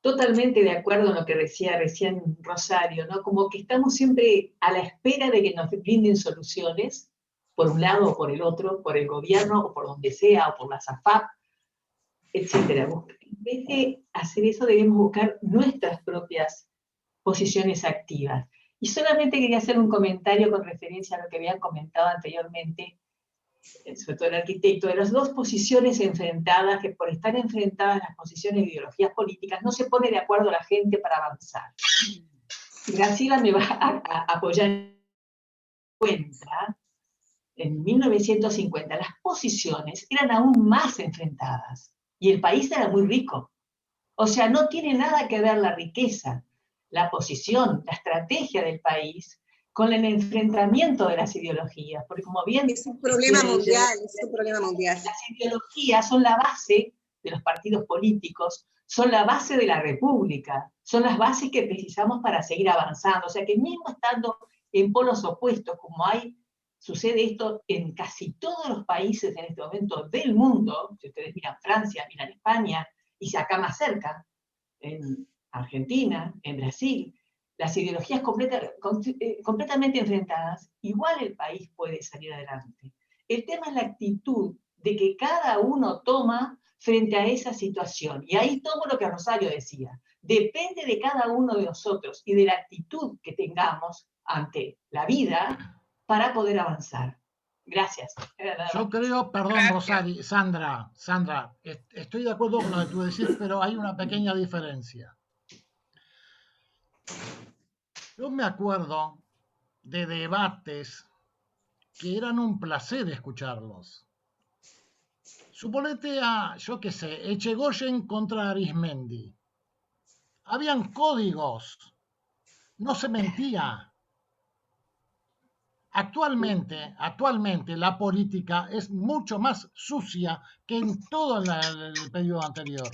Totalmente de acuerdo en lo que decía recién Rosario, ¿no? Como que estamos siempre a la espera de que nos brinden soluciones, por un lado o por el otro, por el gobierno o por donde sea, o por la SAFAP, etc. En vez de hacer eso, debemos buscar nuestras propias posiciones activas. Y solamente quería hacer un comentario con referencia a lo que habían comentado anteriormente, sobre todo el arquitecto, de las dos posiciones enfrentadas, que por estar enfrentadas las posiciones de ideologías políticas, no se pone de acuerdo la gente para avanzar. Graciela me va a apoyar en cuenta, en 1950 las posiciones eran aún más enfrentadas, y el país era muy rico. O sea, no tiene nada que ver la riqueza, la posición, la estrategia del país con el enfrentamiento de las ideologías, porque como bien... Es un problema mundial, es un problema mundial. Las ideologías son la base de los partidos políticos, son la base de la república, son las bases que precisamos para seguir avanzando. O sea que mismo estando en polos opuestos, como sucede esto en casi todos los países en este momento del mundo, si ustedes miran Francia, miran España, y acá más cerca, en Argentina, en Brasil, las ideologías completamente enfrentadas, igual el país puede salir adelante. El tema es la actitud de que cada uno toma frente a esa situación. Y ahí tomo lo que Rosario decía. Depende de cada uno de nosotros y de la actitud que tengamos ante la vida para poder avanzar. Gracias. Yo creo, perdón, Rosario, Sandra, estoy de acuerdo con lo que tú decís, pero hay una pequeña diferencia. Yo me acuerdo de debates que eran un placer escucharlos. Suponete a, yo qué sé, Echegoyen contra Arizmendi. Habían códigos, no se mentía. Actualmente la política es mucho más sucia que en todo el periodo anterior.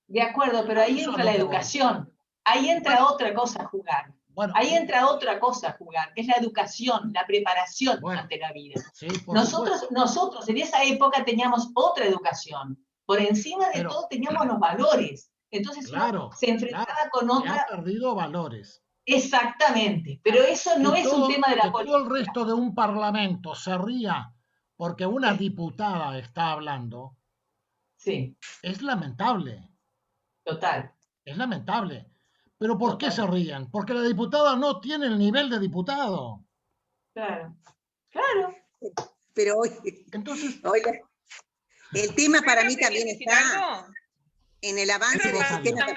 De acuerdo, pero ahí entra la educación. Ahí entra otra cosa a jugar. Ahí entra otra cosa a jugar, que es la educación, la preparación ante la vida. Sí, nosotros en esa época teníamos otra educación. Por encima de todo teníamos los valores. Entonces se enfrentaba con otra... Ha perdido valores. Exactamente, pero eso no es un tema de la política. Todo el resto de un parlamento se ría porque una diputada está hablando. Sí. Es lamentable. Total. Es lamentable. ¿Pero por qué se ríen? Porque la diputada no tiene el nivel de diputado. Claro. Claro. Pero hoy, el tema para mí también está en el avance del sistema.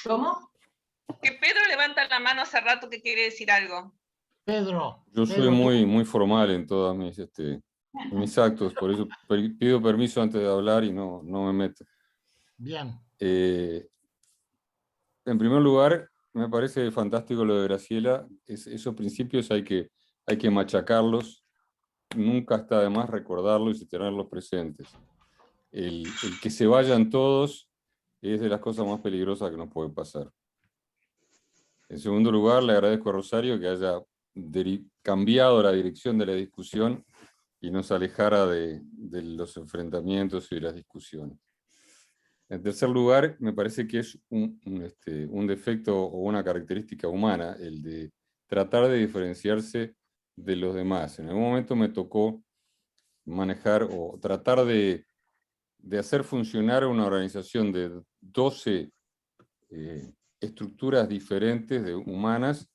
¿Cómo? Que Pedro levanta la mano hace rato que quiere decir algo. Pedro. Yo soy muy formal en todos mis actos, por eso pido permiso antes de hablar y no me meto. Bien. En primer lugar, me parece fantástico lo de Graciela. Esos principios hay que machacarlos. Nunca está de más recordarlos y tenerlos presentes. El que se vayan todos es de las cosas más peligrosas que nos puede pasar. En segundo lugar, le agradezco a Rosario que haya cambiado la dirección de la discusión y nos alejara de los enfrentamientos y de las discusiones. En tercer lugar, me parece que es un defecto o una característica humana el de tratar de diferenciarse de los demás. En algún momento me tocó manejar o tratar de hacer funcionar una organización de 12 estructuras diferentes humanas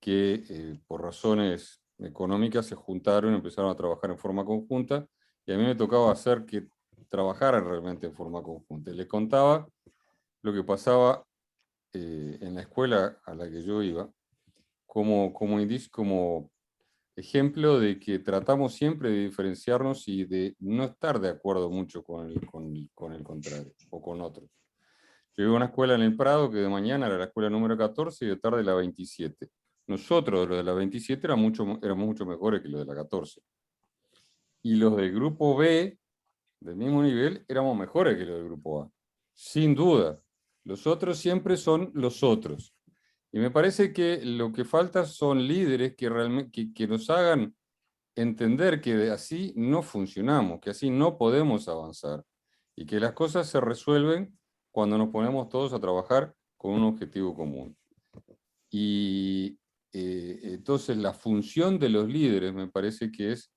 que por razones económicas se juntaron y empezaron a trabajar en forma conjunta, y a mí me tocaba hacer que trabajaran realmente en forma conjunta. Les contaba lo que pasaba en la escuela a la que yo iba, como ejemplo de que tratamos siempre de diferenciarnos y de no estar de acuerdo mucho con el contrario o con otros. Yo iba a una escuela en el Prado que de mañana era la escuela número 14 y de tarde la 27. Nosotros, los de la 27, éramos mucho mejores que los de la 14. Y los del grupo B, del mismo nivel, éramos mejores que los del grupo A. Sin duda. Los otros siempre son los otros. Y me parece que lo que falta son líderes que nos hagan entender que así no funcionamos, que así no podemos avanzar, y que las cosas se resuelven cuando nos ponemos todos a trabajar con un objetivo común. Y entonces la función de los líderes me parece que es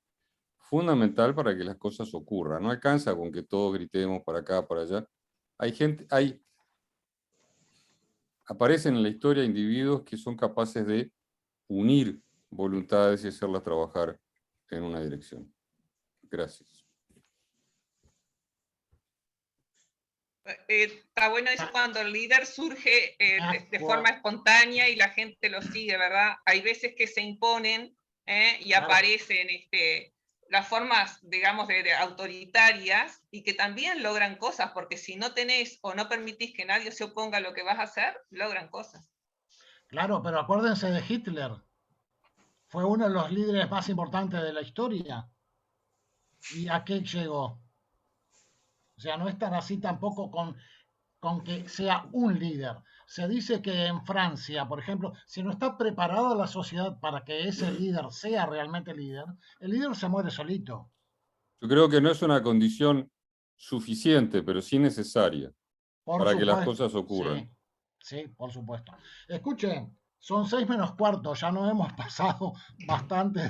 fundamental para que las cosas ocurran. No alcanza con que todos gritemos para acá, para allá. Aparecen en la historia individuos que son capaces de unir voluntades y hacerlas trabajar en una dirección. Gracias. Está bueno eso cuando el líder surge de forma espontánea y la gente lo sigue, ¿verdad? Hay veces que se imponen y aparecen las formas, digamos, de autoritarias, y que también logran cosas, porque si no tenés o no permitís que nadie se oponga a lo que vas a hacer, logran cosas. Claro, pero acuérdense de Hitler. Fue uno de los líderes más importantes de la historia. ¿Y a qué llegó? O sea, no es tan así tampoco con que sea un líder. Se dice que en Francia, por ejemplo, si no está preparada la sociedad para que ese líder sea realmente líder, el líder se muere solito. Yo creo que no es una condición suficiente, pero sí necesaria. para que las cosas ocurran. Sí, por supuesto. Escuchen, son 6 menos cuarto, ya nos hemos pasado bastante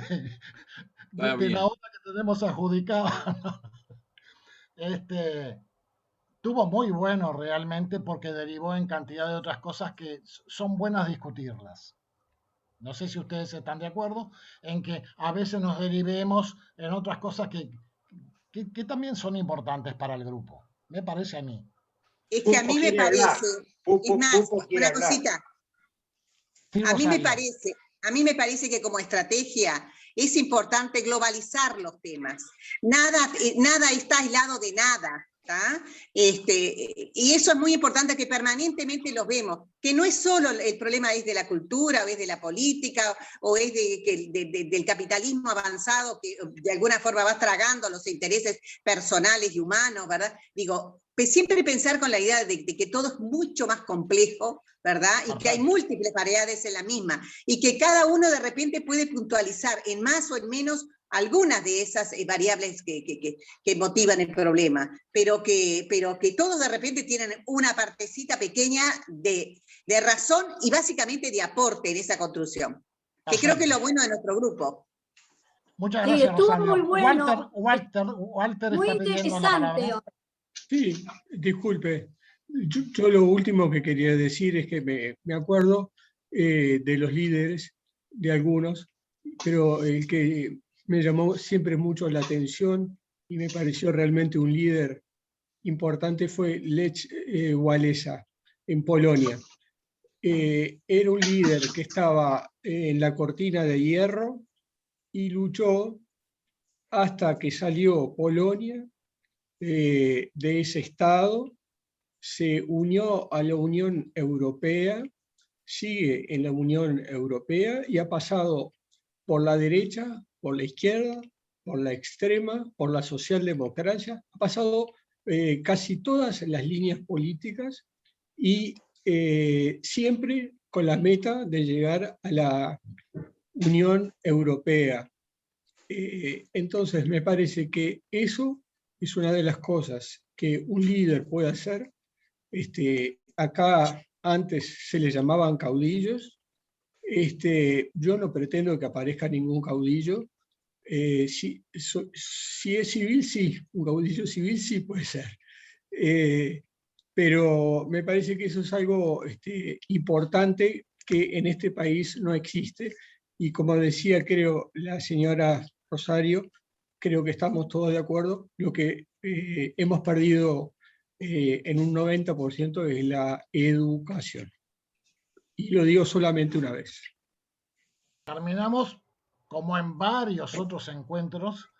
de la hora que tenemos adjudicada. Estuvo muy bueno realmente porque derivó en cantidad de otras cosas que son buenas discutirlas. No sé si ustedes están de acuerdo en que a veces nos derivemos en otras cosas que también son importantes para el grupo. Me parece a mí. Es que a mí me parece, es más, una cosita. A mí me parece que como estrategia es importante globalizar los temas. Nada está aislado de nada. Y eso es muy importante, que permanentemente los vemos, que no es solo el problema es de la cultura, o es de la política, o es del capitalismo avanzado que de alguna forma va tragando los intereses personales y humanos, ¿verdad? Digo, siempre pensar con la idea de que todo es mucho más complejo, ¿verdad? Y que hay múltiples variedades en la misma, y que cada uno de repente puede puntualizar en más o en menos algunas de esas variables que motivan el problema, pero que todos de repente tienen una partecita pequeña de razón y básicamente de aporte en esa construcción, que creo que es lo bueno de nuestro grupo. Muchas gracias, estuvo Rosario. muy bueno. Walter Muy está pidiendo la palabra. Sí, disculpe. Yo lo último que quería decir es que me acuerdo de los líderes, de algunos, pero el que me llamó siempre mucho la atención y me pareció realmente un líder importante fue Lech Wałęsa, en Polonia. Era un líder que estaba en la cortina de hierro y luchó hasta que salió Polonia de ese estado, se unió a la Unión Europea, sigue en la Unión Europea y ha pasado por la derecha, por la izquierda, por la extrema, por la socialdemocracia, ha pasado casi todas las líneas políticas y siempre con la meta de llegar a la Unión Europea. Entonces me parece que eso es una de las cosas que un líder puede hacer. Acá antes se le llamaban caudillos. Yo no pretendo que aparezca ningún caudillo. Si es civil, sí, un caudillo civil sí puede ser. Pero me parece que eso es algo importante que en este país no existe. Y como decía, creo, la señora Rosario, creo que estamos todos de acuerdo, lo que hemos perdido en un 90% es la educación. Y lo digo solamente una vez. Terminamos, como en varios otros encuentros,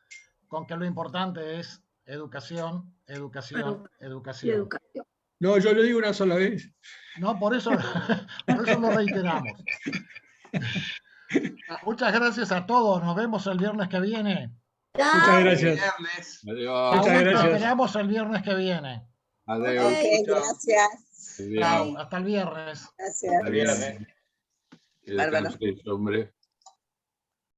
con que lo importante es educación, educación, educación. No, yo lo digo una sola vez. No, por eso lo reiteramos. Muchas gracias a todos. Nos vemos el viernes que viene. Muchas gracias. Adiós. Muchas gracias. Nos esperamos el viernes que viene. Adiós. Okay, gracias. Chao, hasta el viernes. Gracias. Descanse, hombre.